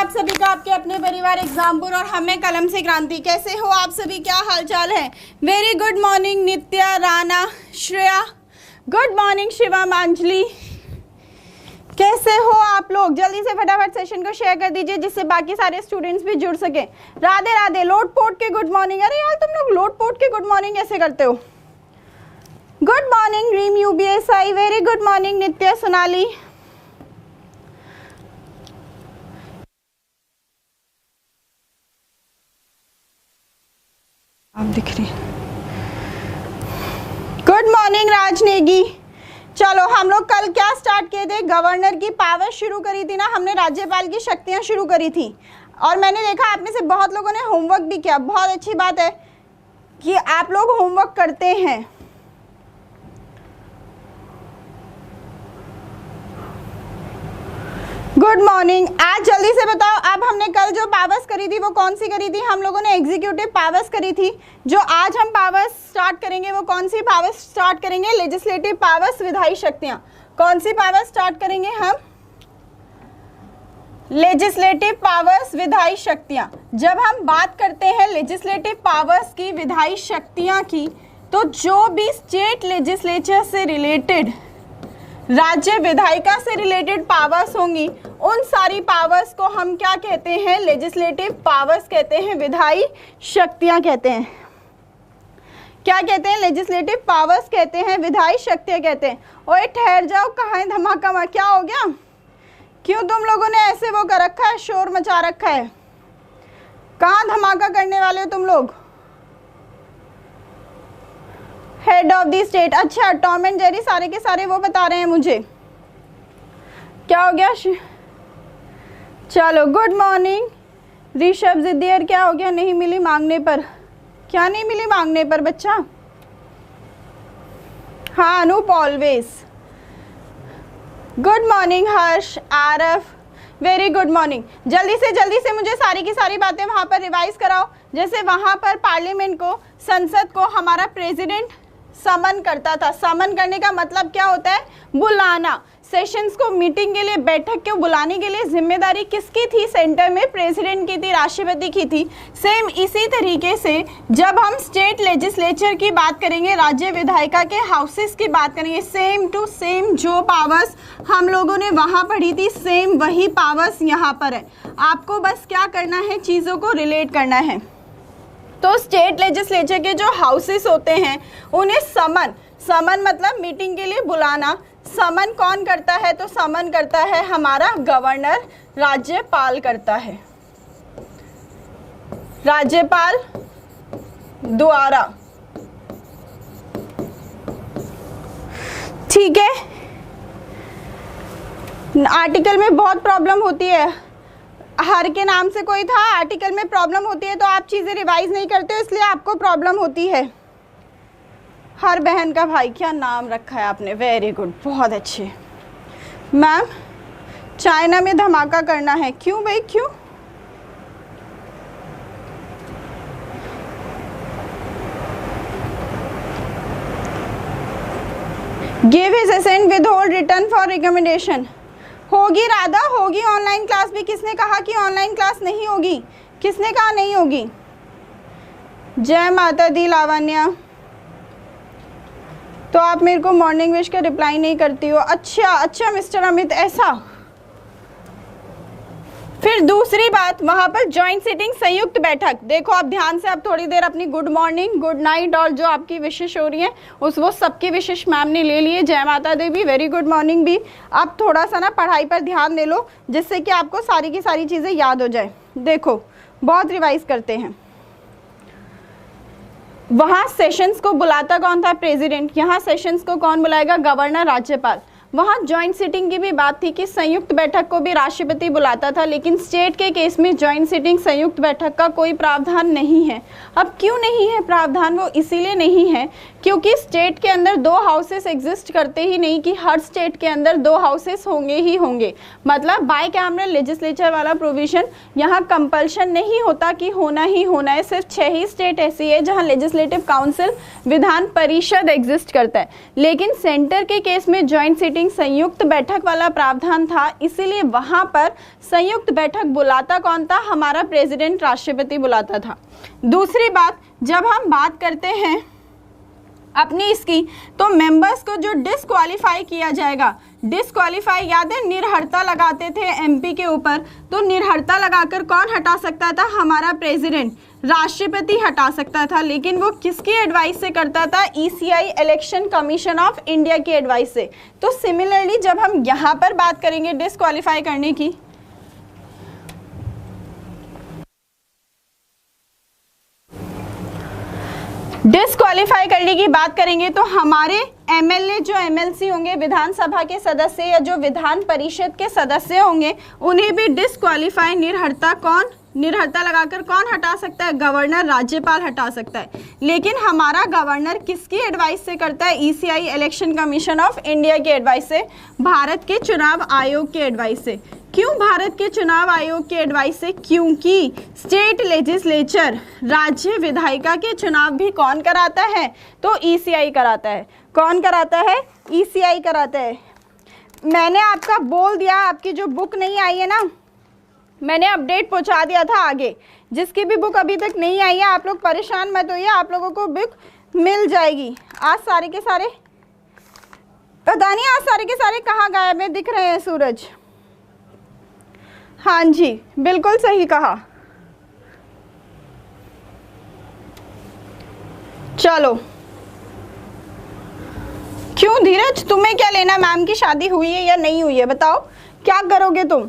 आप सभी का आपके अपने परिवार एग्जामपुर और हमें कलम से क्रांति। कैसे हो आप सभी, क्या हालचाल है? वेरी गुड मॉर्निंग नित्या, राना, श्रेया, गुड मॉर्निंग शिवा, अंजलि, कैसे हो आप लोग? जल्दी से फटाफट सेशन को शेयर कर दीजिए जिससे बाकी सारे स्टूडेंट्स भी जुड़ सके। राधे राधे, लोट पोट के गुड मॉर्निंग। अरे यार तुम लोग लोट पोट के गुड मॉर्निंग कैसे करते हो? Good morning Reem UBSI, very good morning Nitya, Sonali, आप दिख रही। Good morning Raj Negi. चलो हम लोग कल क्या स्टार्ट किए थे? गवर्नर की पावर शुरू करी थी ना हमने, राज्यपाल की शक्तियां शुरू करी थी। और मैंने देखा आप में से बहुत लोगों ने होमवर्क भी किया। बहुत अच्छी बात है कि आप लोग होमवर्क करते हैं। Good morning. आज जल्दी से बताओ, अब हमने कल जो पावर्स करी थी वो कौन सी करी थी? हम लोगों ने एग्जीक्यूटिव पावर्स करी थी। जो आज हम पावर्स स्टार्ट करेंगे वो कौन सी पावर्स स्टार्ट करेंगे? लेजिस्लेटिव पावर्स, विधायी शक्तियां। कौन सी पावर्स स्टार्ट करेंगे हम? लेजिस्लेटिव पावर्स, विधायी शक्तियां। जब हम बात करते हैं लेजिस्लेटिव पावर्स की, विधायी शक्तियां की, तो जो भी स्टेट लेजिस्लेचर से रिलेटेड, राज्य विधायिका से रिलेटेड पावर्स होंगी, उन सारी पावर्स को हम क्या कहते हैं? लेजिस्लेटिव पावर्स कहते हैं, विधायी शक्तियां कहते हैं। क्या कहते हैं? लेजिस्लेटिव पावर्स कहते हैं, विधायी शक्तियां कहते हैं। ओए ठहर जाओ, कहाँ है धमाका? क्या हो गया? क्यों तुम लोगों ने ऐसे वो कर रखा है, शोर मचा रखा है? कहाँ धमाका करने वाले हो तुम लोग? Head of the state. अच्छा, टॉम एंड जेरी सारे के सारे वो बता रहे हैं मुझे। क्या हो गया? चलो गुड मॉर्निंग ऋषभ जिद्दियर। क्या हो गया? नहीं मिली मांगने पर? क्या नहीं मिली मांगने पर बच्चा? हाँ अनूप, ऑलवेज। गुड मॉर्निंग हर्ष, आरफ, वेरी गुड मॉर्निंग। जल्दी से मुझे सारी की सारी बातें वहाँ पर रिवाइज कराओ। जैसे वहाँ पर पार्लियामेंट को, संसद को हमारा प्रेसिडेंट समन करता था। समन करने का मतलब क्या होता है? बुलाना। सेशंस को, मीटिंग के लिए, बैठक को बुलाने के लिए जिम्मेदारी किसकी थी? सेंटर में प्रेसिडेंट की थी, राष्ट्रपति की थी। सेम इसी तरीके से जब हम स्टेट लेजिस्लेचर की बात करेंगे, राज्य विधायिका के हाउसेस की बात करेंगे, सेम टू सेम जो पावर्स हम लोगों ने वहाँ पढ़ी थी, सेम वही पावर्स यहाँ पर है। आपको बस क्या करना है? चीज़ों को रिलेट करना है। तो स्टेट लेजिस्लेचर के जो हाउसेस होते हैं उन्हें समन मतलब मीटिंग के लिए बुलाना। समन कौन करता है? तो समन करता है हमारा गवर्नर, राज्यपाल करता है, राज्यपाल द्वारा। ठीक है। आर्टिकल में बहुत प्रॉब्लम होती है। हर के नाम से कोई था, आर्टिकल में प्रॉब्लम होती है तो आप चीज़ें रिवाइज नहीं करते हो, इसलिए आपको प्रॉब्लम होती है। हर बहन का भाई, क्या नाम रखा है आपने? वेरी गुड, बहुत अच्छे। मैम चाइना में धमाका करना है। क्यों भाई, क्यों? Give his assent, withhold, return for recommendation. होगी राधा, होगी ऑनलाइन क्लास भी। किसने कहा कि ऑनलाइन क्लास नहीं होगी? किसने कहा नहीं होगी? जय माता दी लावण्या। तो आप मेरे को मॉर्निंग विश का रिप्लाई नहीं करती हो? अच्छा मिस्टर अमित, ऐसा। फिर दूसरी बात, वहाँ पर जॉइंट सिटिंग, संयुक्त बैठक। देखो आप ध्यान से, अब थोड़ी देर अपनी गुड मॉर्निंग, गुड नाइट और जो आपकी विशेष हो रही है वो सबकी विशेष मैम ने ले लिए। जय माता दी भी, वेरी गुड मॉर्निंग भी। अब थोड़ा सा ना पढ़ाई पर ध्यान दे लो जिससे कि आपको सारी की सारी चीज़ें याद हो जाए। देखो बहुत रिवाइज करते हैं। वहाँ सेशंस को बुलाता कौन था? प्रेसिडेंट। यहाँ सेशंस को कौन बुलाएगा? गवर्नर, राज्यपाल। वहाँ जॉइंट सिटिंग की भी बात थी कि संयुक्त बैठक को भी राष्ट्रपति बुलाता था, लेकिन स्टेट के केस में जॉइंट सिटिंग, संयुक्त बैठक का कोई प्रावधान नहीं है। अब क्यों नहीं है प्रावधान? वो इसीलिए नहीं है क्योंकि स्टेट के अंदर दो हाउसेस एग्जिस्ट करते ही नहीं कि हर स्टेट के अंदर दो हाउसेस होंगे ही होंगे। मतलब बाय कैमरल लेजिस्लेचर वाला प्रोविजन यहाँ कंपल्शन नहीं होता कि होना ही होना है। सिर्फ 6 ही स्टेट ऐसी है जहाँ legislative council, Vidhan Parishad exist करता है, लेकिन सेंटर के केस में जॉइंट सिटिंग मीटिंग संयुक्त बैठक वाला प्रावधान था, इसीलिए वहां पर संयुक्त बैठक बुलाता कौन था? हमारा प्रेसिडेंट, राष्ट्रपति बुलाता था। दूसरी बात, जब हम बात करते हैं अपनी इसकी, तो मेंबर्स को जो डिस्क्वालीफाई किया जाएगा, डिस्क्वालीफाई याद है निर्हरता लगाते थे एमपी के ऊपर, तो निर्हरता लगाकर कौन हटा सकता था? हमारा प्रेसिडेंट, राष्ट्रपति हटा सकता था, लेकिन वो किसकी एडवाइस से करता था? ECI election commission of India की एडवाइस से। तो सिमिलरली जब हम यहाँ पर बात करेंगे डिस्क्वालीफाई करने की, डिस्क्वालीफाई करने की बात करेंगे तो हमारे एमएलए जो एमएलसी होंगे, विधानसभा के सदस्य या जो विधान परिषद के सदस्य होंगे, उन्हें भी डिस्क्वालीफाई निर्हरता लगाकर कौन हटा सकता है? गवर्नर, राज्यपाल हटा सकता है। लेकिन हमारा गवर्नर किसकी एडवाइस से करता है? ECI election commission of India की एडवाइस से, भारत के चुनाव आयोग की एडवाइस से। क्यों भारत के चुनाव आयोग की एडवाइस से? क्योंकि स्टेट लेजिस्लेचर, राज्य विधायिका के चुनाव भी कौन कराता है? तो ईसीआई कराता है। कौन कराता है? ईसीआई कराता है। मैंने आपका बोल दिया, आपकी जो बुक नहीं आई है ना, मैंने अपडेट पहुंचा दिया था आगे। जिसकी भी बुक अभी तक नहीं आई है, आप लोग परेशान मत होइए, आप लोगों को बुक मिल जाएगी। आज सारे के सारे, पता नहीं आज सारे के सारे कहाँ गायब है, दिख रहे हैं सूरज? हाँ जी, बिल्कुल सही कहा। चलो, क्यों धीरज, तुम्हें क्या लेना? मैम की शादी हुई है या नहीं हुई है, बताओ क्या करोगे तुम?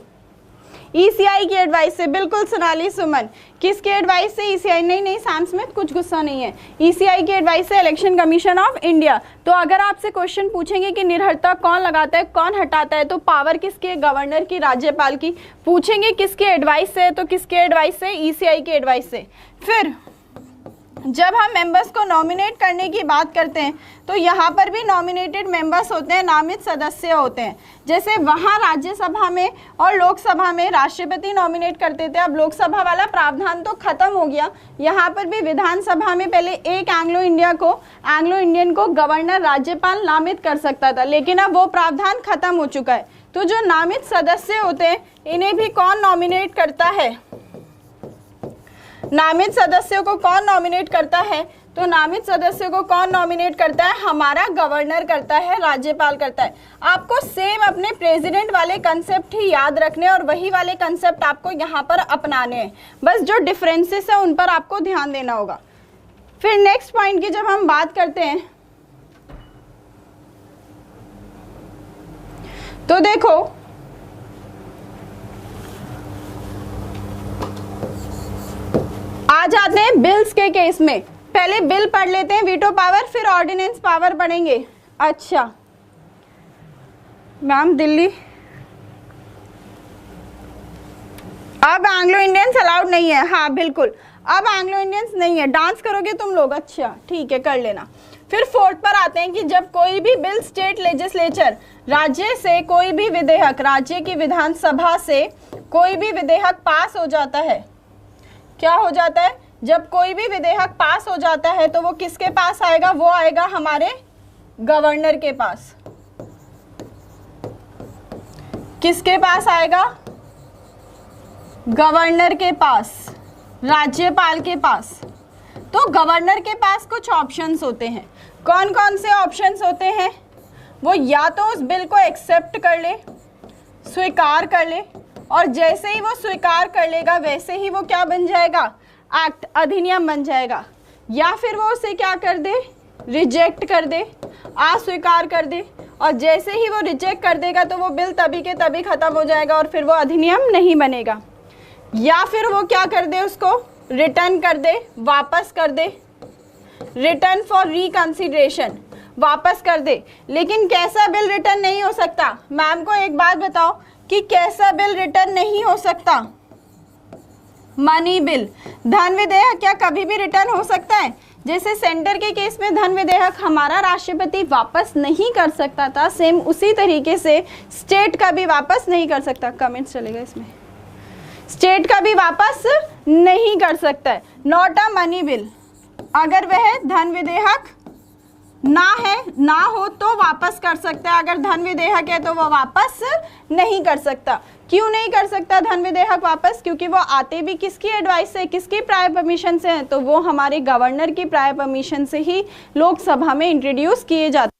ईसीआई की एडवाइस से, बिल्कुल सोनाली सुमन। किसके एडवाइस से? ईसीआई। नहीं सैम स्मिथ, कुछ गुस्सा नहीं है। ईसीआई की एडवाइस से इलेक्शन कमीशन ऑफ इंडिया। तो अगर आपसे क्वेश्चन पूछेंगे कि निर्हरता कौन लगाता है, कौन हटाता है, तो पावर किसकी है? गवर्नर की, राज्यपाल की। पूछेंगे किसके एडवाइस से, तो किसके एडवाइस से? ईसीआई की एडवाइस से। फिर जब हम मेंबर्स को नॉमिनेट करने की बात करते हैं, तो यहाँ पर भी नॉमिनेटेड मेंबर्स होते हैं, नामित सदस्य होते हैं। जैसे वहाँ राज्यसभा में और लोकसभा में राष्ट्रपति नॉमिनेट करते थे, अब लोकसभा वाला प्रावधान तो खत्म हो गया। यहाँ पर भी विधानसभा में पहले एक एंग्लो इंडियन को गवर्नर, राज्यपाल नामित कर सकता था, लेकिन अब वो प्रावधान खत्म हो चुका है। तो जो नामित सदस्य होते हैं, इन्हें भी कौन नॉमिनेट करता है? नामित सदस्यों को कौन नॉमिनेट करता है? तो नामित सदस्यों को कौन नॉमिनेट करता है? हमारा गवर्नर करता है, राज्यपाल करता है। आपको सेम अपने प्रेसिडेंट वाले कंसेप्ट ही याद रखने और वही वाले कंसेप्ट आपको यहाँ पर अपनाने हैं। बस जो डिफरेंसेस है उन पर आपको ध्यान देना होगा। फिर नेक्स्ट पॉइंट की जब हम बात करते हैं, तो देखो आ जाते हैं बिल्स के केस में। पहले बिल पढ़ लेते हैं, वीटो पावर, फिर ऑर्डिनेंस पावर पढ़ेंगे। अच्छा मैम, दिल्ली अब एंग्लो इंडियंस अलाउड नहीं है। हाँ बिल्कुल, अब एंग्लो इंडियंस नहीं है। डांस करोगे तुम लोग? अच्छा ठीक है, कर लेना। फिर फोर्थ पर आते हैं कि जब कोई भी बिल स्टेट लेजिस्लेचर, राज्य से कोई भी विधेयक, राज्य की विधानसभा से कोई भी विधेयक पास हो जाता है, क्या हो जाता है? जब कोई भी विधेयक पास हो जाता है तो वो किसके पास आएगा? वो आएगा हमारे गवर्नर के पास। किसके पास आएगा? गवर्नर के पास, राज्यपाल के पास। तो गवर्नर के पास कुछ ऑप्शंस होते हैं। कौन कौन से ऑप्शंस होते हैं? वो या तो उस बिल को एक्सेप्ट कर ले, स्वीकार कर ले, और जैसे ही वो स्वीकार कर लेगा वैसे ही वो क्या बन जाएगा? एक्ट, अधिनियम बन जाएगा। या फिर वो उसे क्या कर दे? रिजेक्ट कर दे, अस्वीकार कर दे, और जैसे ही वो रिजेक्ट कर देगा तो वो बिल तभी के तभी खत्म हो जाएगा और फिर वो अधिनियम नहीं बनेगा। या फिर वो क्या कर दे? उसको रिटर्न कर दे, वापस कर दे, रिटर्न फॉर रिकंसिडरेशन, वापस कर दे। लेकिन कैसा बिल रिटर्न नहीं हो सकता? मैम को एक बात बताओ कि कैसा बिल रिटर्न नहीं हो सकता? मनी बिल, धन विधेयक क्या कभी भी रिटर्न हो सकता है? जैसे सेंटर के केस में धन विधेयक हमारा राष्ट्रपति वापस नहीं कर सकता था, सेम उसी तरीके से स्टेट का भी वापस नहीं कर सकता। कमेंट्स चलेगा इसमें, स्टेट का भी वापस नहीं कर सकता है। नॉट अ मनी बिल, अगर वह धन विधेयक ना है, ना हो तो वापस कर सकता है। अगर धन विदेहक है तो वो वापस नहीं कर सकता। क्यों नहीं कर सकता धन विदेहक वापस? क्योंकि वो आते भी किसकी एडवाइस से, किसकी प्रायर परमिशन से हैं? तो वो हमारे गवर्नर की प्रायर परमिशन से ही लोकसभा में इंट्रोड्यूस किए जाते।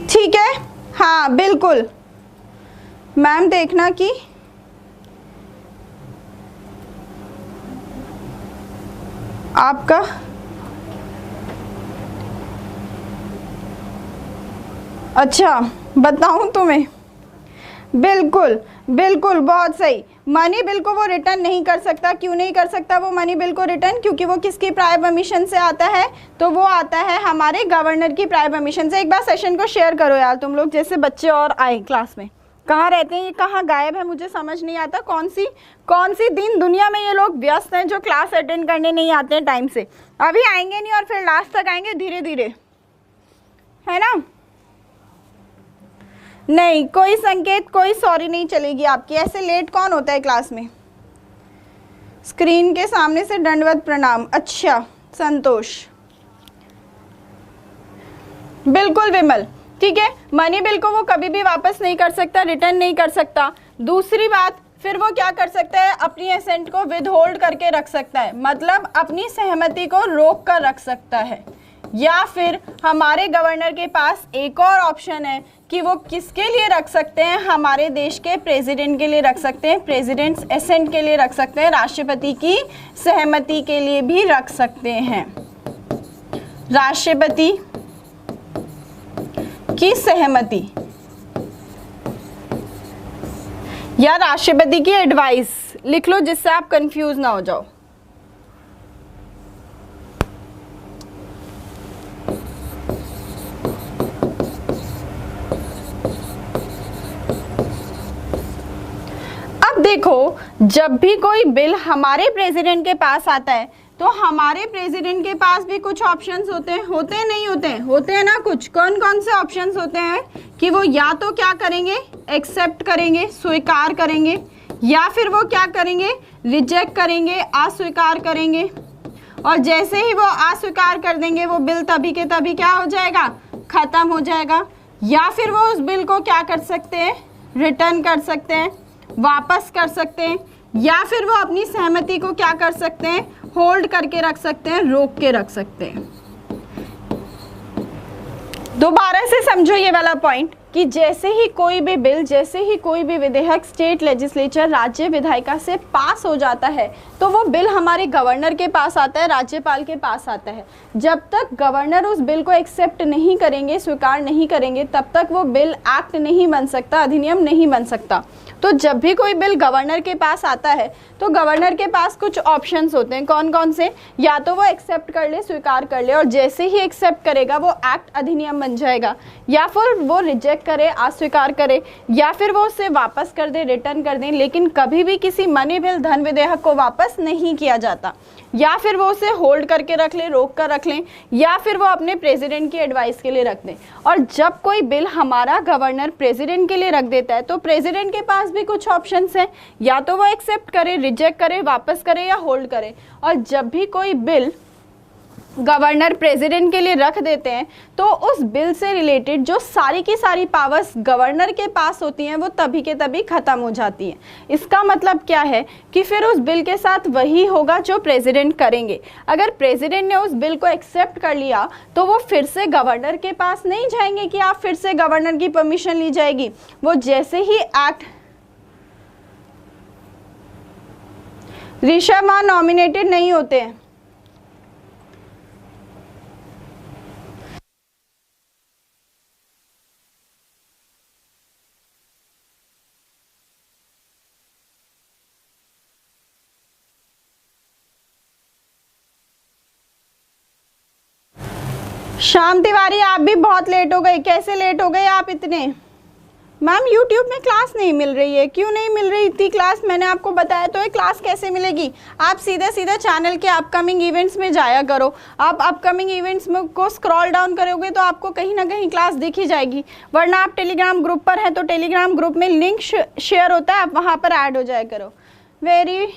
ठीक है, हाँ बिल्कुल मैम, देखना कि आपका अच्छा बताऊं तुम्हें, बिल्कुल बिल्कुल बहुत सही। मनी बिल को वो रिटर्न नहीं कर सकता। क्यों नहीं कर सकता वो मनी बिल को रिटर्न? क्योंकि वो किसकी प्रायर परमिशन से आता है? तो वो आता है हमारे गवर्नर की प्रायर परमिशन से। एक बार सेशन को शेयर करो यार तुम लोग, जैसे बच्चे और आए क्लास में। कहाँ रहते हैं ये, कहाँ गायब है, मुझे समझ नहीं आता। कौन सी दिन दुनिया में ये लोग व्यस्त हैं जो क्लास अटेंड करने नहीं आते हैं टाइम से। अभी आएंगे नहीं और फिर लास्ट तक आएंगे धीरे धीरे, है ना? नहीं, कोई संकेत, कोई सॉरी नहीं चलेगी आपकी। ऐसे लेट कौन होता है क्लास में? स्क्रीन के सामने से दंडवत प्रणाम। अच्छा संतोष, बिल्कुल विमल, ठीक है। मनी बिल को वो कभी भी वापस नहीं कर सकता, रिटर्न नहीं कर सकता। दूसरी बात, फिर वो क्या कर सकता है? अपनी एसेंट को विदहोल्ड करके रख सकता है, मतलब अपनी सहमति को रोक कर रख सकता है। या फिर हमारे गवर्नर के पास एक और ऑप्शन है कि वो किसके लिए रख सकते हैं? हमारे देश के प्रेसिडेंट के लिए रख सकते हैं, प्रेसिडेंट्स एसेंट के लिए रख सकते हैं, राष्ट्रपति की सहमति के लिए भी रख सकते हैं। राष्ट्रपति की सहमति या राष्ट्रपति की एडवाइस लिख लो, जिससे आप कंफ्यूज ना हो जाओ। अब देखो, जब भी कोई बिल हमारे प्रेसिडेंट के पास आता है तो हमारे प्रेसिडेंट के पास भी कुछ ऑप्शंस होते हैं, होते हैं नहीं होते हैं? होते हैं ना कुछ। कौन कौन से ऑप्शंस होते हैं कि वो या तो क्या करेंगे? एक्सेप्ट करेंगे, स्वीकार करेंगे, या फिर वो क्या करेंगे? रिजेक्ट करेंगे, अस्वीकार करेंगे। और जैसे ही वो अस्वीकार कर देंगे वो बिल तभी के तभी क्या हो जाएगा? खत्म हो जाएगा। या फिर वो उस बिल को क्या कर सकते हैं? रिटर्न कर सकते हैं, वापस कर सकते हैं, या फिर वो अपनी सहमति को क्या कर सकते हैं? होल्ड करके रख सकते हैं, रोक के रख सकते हैं। दोबारा से समझो ये वाला पॉइंट कि जैसे ही कोई भी बिल, जैसे ही कोई भी विधेयक स्टेट लेजिस्लेचर, राज्य विधायिका से पास हो जाता है तो वो बिल हमारे गवर्नर के पास आता है, राज्यपाल के पास आता है। जब तक गवर्नर उस बिल को एक्सेप्ट नहीं करेंगे, स्वीकार नहीं करेंगे, तब तक वो बिल एक्ट नहीं बन सकता, अधिनियम नहीं बन सकता। तो जब भी कोई बिल गवर्नर के पास आता है तो गवर्नर के पास कुछ ऑप्शंस होते हैं। कौन कौन से? या तो वो एक्सेप्ट कर ले, स्वीकार कर ले, और जैसे ही एक्सेप्ट करेगा वो एक्ट अधिनियम बन जाएगा, या फिर वो रिजेक्ट करे, अस्वीकार करे, या फिर वो उसे वापस कर दे, रिटर्न कर दें। लेकिन कभी भी किसी मनी बिल, धन विधेयक को वापस नहीं किया जाता। या फिर वो उसे होल्ड करके रख ले, रोक कर रख लें, या फिर वो अपने प्रेसिडेंट की एडवाइस के लिए रख दें। और जब कोई बिल हमारा गवर्नर प्रेसिडेंट के लिए रख देता है तो प्रेसिडेंट के पास भी कुछ ऑप्शंस हैं, या तो वो एक्सेप्ट करे, रिजेक्ट करे, वापस करे, या होल्ड करे। और जब भी कोई बिल गवर्नर प्रेसिडेंट के लिए रख देते हैं तो उस बिल से रिलेटेड जो सारी की सारी पावर्स गवर्नर के पास होती हैं वो तभी के तभी खत्म हो जाती हैं। इसका मतलब क्या है कि फिर उस बिल के साथ वही होगा जो प्रेसिडेंट करेंगे। अगर प्रेसिडेंट ने उस बिल को एक्सेप्ट कर लिया तो वो फिर से गवर्नर के पास नहीं जाएंगे कि आप फिर से गवर्नर की परमिशन ली जाएगी। वो जैसे ही एक्ट, ऋषभ मां नॉमिनेटेड नहीं होते हैं। शाम तिवारी, आप भी बहुत लेट हो गए। कैसे लेट हो गए आप इतने? मैम YouTube में क्लास नहीं मिल रही है। क्यों नहीं मिल रही? इतनी क्लास मैंने आपको बताया तो है, क्लास कैसे मिलेगी? आप सीधा सीधा चैनल के अपकमिंग इवेंट्स में जाया करो। आप अपकमिंग इवेंट्स में को स्क्रॉल डाउन करोगे तो आपको कहीं ना कहीं क्लास दिख ही जाएगी। वरना आप टेलीग्राम ग्रुप पर हैं तो टेलीग्राम ग्रुप में लिंक शेयर होता है, आप वहाँ पर ऐड हो जाया करो। वेरी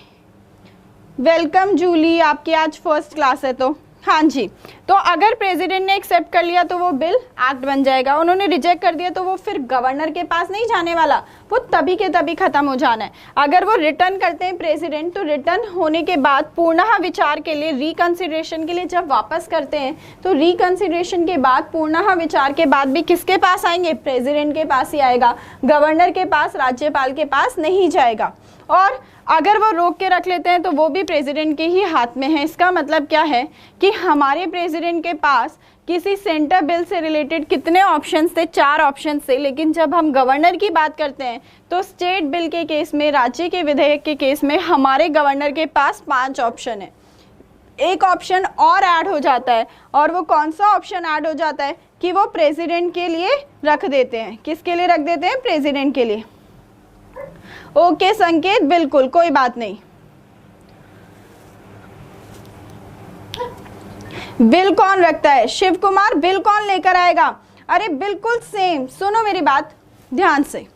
वेलकम जूली, आपकी आज फर्स्ट क्लास है तो हाँ जी। तो अगर प्रेसिडेंट ने एक्सेप्ट कर लिया तो वो बिल एक्ट बन जाएगा, उन्होंने रिजेक्ट कर दिया तो वो फिर गवर्नर के पास नहीं जाने वाला, वो तभी के तभी खत्म हो जाना है। अगर वो रिटर्न करते हैं प्रेसिडेंट, तो रिटर्न होने के बाद पुनः विचार के लिए, रिकंसिडरेशन के लिए जब वापस करते हैं तो रिकंसिडरेशन के बाद, पुनः विचार के बाद भी किसके पास आएंगे? प्रेसिडेंट के पास ही आएगा, गवर्नर के पास, राज्यपाल के पास नहीं जाएगा। और अगर वो रोक के रख लेते हैं तो वो भी प्रेसिडेंट के ही हाथ में है। इसका मतलब क्या है कि हमारे प्रेसिडेंट के पास किसी सेंटर बिल से रिलेटेड कितने ऑप्शंस थे? 4 ऑप्शंस थे। लेकिन जब हम गवर्नर की बात करते हैं तो स्टेट बिल के केस में, राज्य के विधेयक के केस में हमारे गवर्नर के पास 5 ऑप्शन है। एक ऑप्शन और ऐड हो जाता है, और वो कौन सा ऑप्शन ऐड हो जाता है कि वो प्रेसिडेंट के लिए रख देते हैं। किसके लिए रख देते हैं? प्रेसिडेंट के लिए। ओके संकेत, बिल्कुल कोई बात नहीं। बिल कौन रखता है? शिव कुमार, बिल कौन लेकर आएगा? अरे बिल्कुल सेम, सुनो मेरी बात ध्यान से।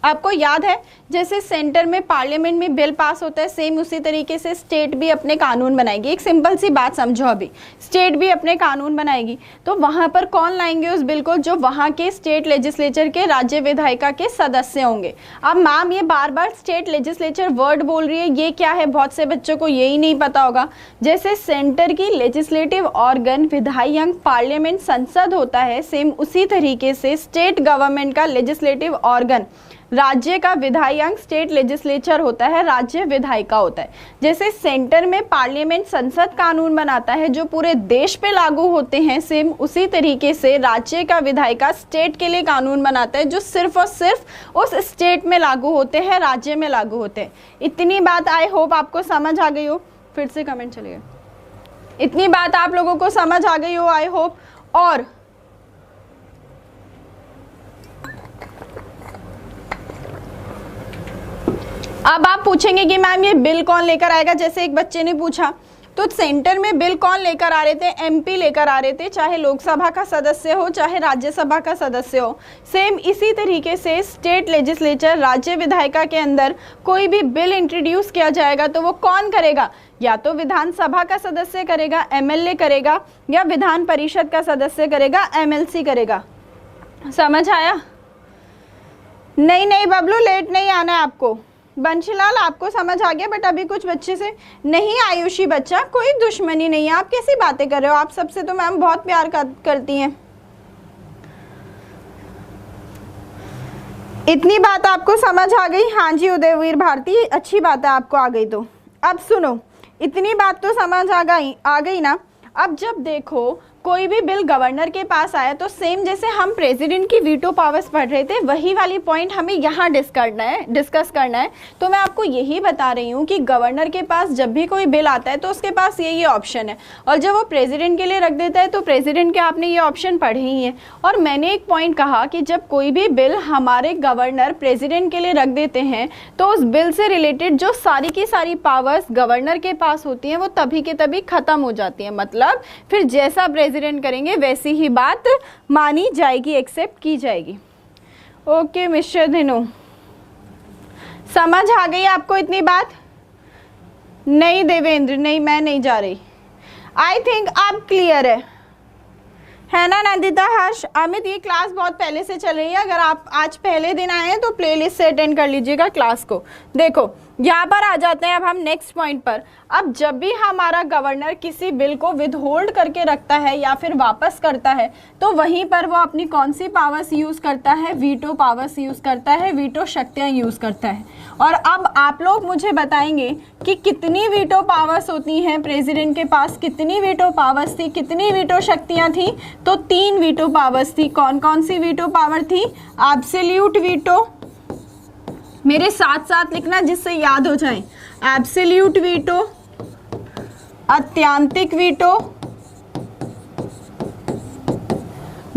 आपको याद है जैसे सेंटर में पार्लियामेंट में बिल पास होता है, सेम उसी तरीके से स्टेट भी अपने कानून बनाएगी। एक सिंपल सी बात समझो, अभी स्टेट भी अपने कानून बनाएगी तो वहां पर कौन लाएंगे उस बिल को? जो वहां के स्टेट लेजिस्लेचर के, राज्य विधायिका के सदस्य होंगे। अब मैम ये बार बार स्टेट लेजिस्लेचर वर्ड बोल रही है, ये क्या है? बहुत से बच्चों को यही नहीं पता होगा। जैसे सेंटर की लेजिस्लेटिव ऑर्गन विधायक पार्लियामेंट संसद होता है, सेम उसी तरीके से स्टेट गवर्नमेंट का लेजिस्लेटिव ऑर्गन, राज्य का विधायक स्टेट लेजिस्लेचर होता है, राज्य विधायिका होता है। जैसे सेंटर में पार्लियामेंट संसद कानून बनाता है जो पूरे देश पे लागू होते हैं, सेम उसी तरीके से राज्य का विधायिका स्टेट के लिए कानून बनाता है जो सिर्फ और सिर्फ उस स्टेट में लागू होते हैं, राज्य में लागू होते हैं। इतनी बात आई होप आपको समझ आ गई हो। फिर से कमेंट चलिए। इतनी बात आप लोगों को समझ आ गई हो आई होप। और अब आप पूछेंगे कि मैम ये बिल कौन लेकर आएगा? जैसे एक बच्चे ने पूछा, तो सेंटर में बिल कौन लेकर आ रहे थे? एमपी लेकर आ रहे थे, चाहे लोकसभा का सदस्य हो चाहे राज्यसभा का सदस्य हो। सेम इसी तरीके से स्टेट लेजिस्लेचर, राज्य विधायिका के अंदर कोई भी बिल इंट्रोड्यूस किया जाएगा तो वो कौन करेगा? या तो विधानसभा का सदस्य करेगा, एमएलए करेगा, या विधान परिषद का सदस्य करेगा, एमएलसी करेगा। समझ आया? नहीं नहीं बबलू, लेट नहीं आना है आपको। बंशीलाल आपको समझ आ गया, बट अभी कुछ बच्चे से नहीं। आयुषी बच्चा, कोई दुश्मनी नहीं है। आप कैसी बातें कर रहे हो? आप सबसे तो मैम बहुत प्यार करती हैं। इतनी बात आपको समझ आ गई? हाँ जी उदयवीर भारती, अच्छी बात है आपको आ गई तो। अब सुनो, इतनी बात तो समझ आ गई ना। अब जब देखो कोई भी बिल गवर्नर के पास आया तो सेम जैसे हम प्रेसिडेंट की वीटो पावर्स पढ़ रहे थे, वही वाली पॉइंट हमें यहाँ डिस्कस करना है। तो मैं आपको यही बता रही हूँ कि गवर्नर के पास जब भी कोई बिल आता है तो उसके पास ये ऑप्शन है, और जब वो प्रेसिडेंट के लिए रख देता है तो प्रेसिडेंट के आपने ये ऑप्शन पढ़े ही है। और मैंने एक पॉइंट कहा कि जब कोई भी बिल हमारे गवर्नर प्रेसिडेंट के लिए रख देते हैं तो उस बिल से रिलेटेड जो सारी की सारी पावर्स गवर्नर के पास होती हैं वो तभी के तभी खत्म हो जाती है। मतलब फिर जैसा प्रेसिडेंट करेंगे वैसी ही बात मानी जाएगी, एक्सेप्ट की जाएगी। ओके मिस्टर दिनू, समझ आ गई आपको इतनी बात? नहीं देवेंद्र, नहीं मैं नहीं जा रही। आई थिंक आप क्लियर है ना नंदिता, हर्ष, अमित? ये क्लास बहुत पहले से चल रही है। अगर आप आज पहले दिन आए हैं तो प्लेलिस्ट से अटेंड कर लीजिएगा क्लास को। देखो यहाँ पर आ जाते हैं अब हम नेक्स्ट पॉइंट पर। अब जब भी हमारा गवर्नर किसी बिल को विदहोल्ड करके रखता है या फिर वापस करता है तो वहीं पर वो अपनी कौन सी पावर्स यूज़ करता है? वीटो पावर्स यूज़ करता है, वीटो शक्तियाँ यूज़ करता है। और अब आप लोग मुझे बताएंगे कि कितनी वीटो पावर्स होती हैं प्रेसिडेंट के पास? कितनी वीटो पावर्स थी, कितनी वीटो शक्तियाँ थी? तो 3 वीटो पावर्स थी। कौन कौन सी वीटो पावर थी? एब्सोल्यूट वीटो, मेरे साथ साथ लिखना जिससे याद हो जाए। एब्सोल्यूट वीटो, अत्यांतिक वीटो,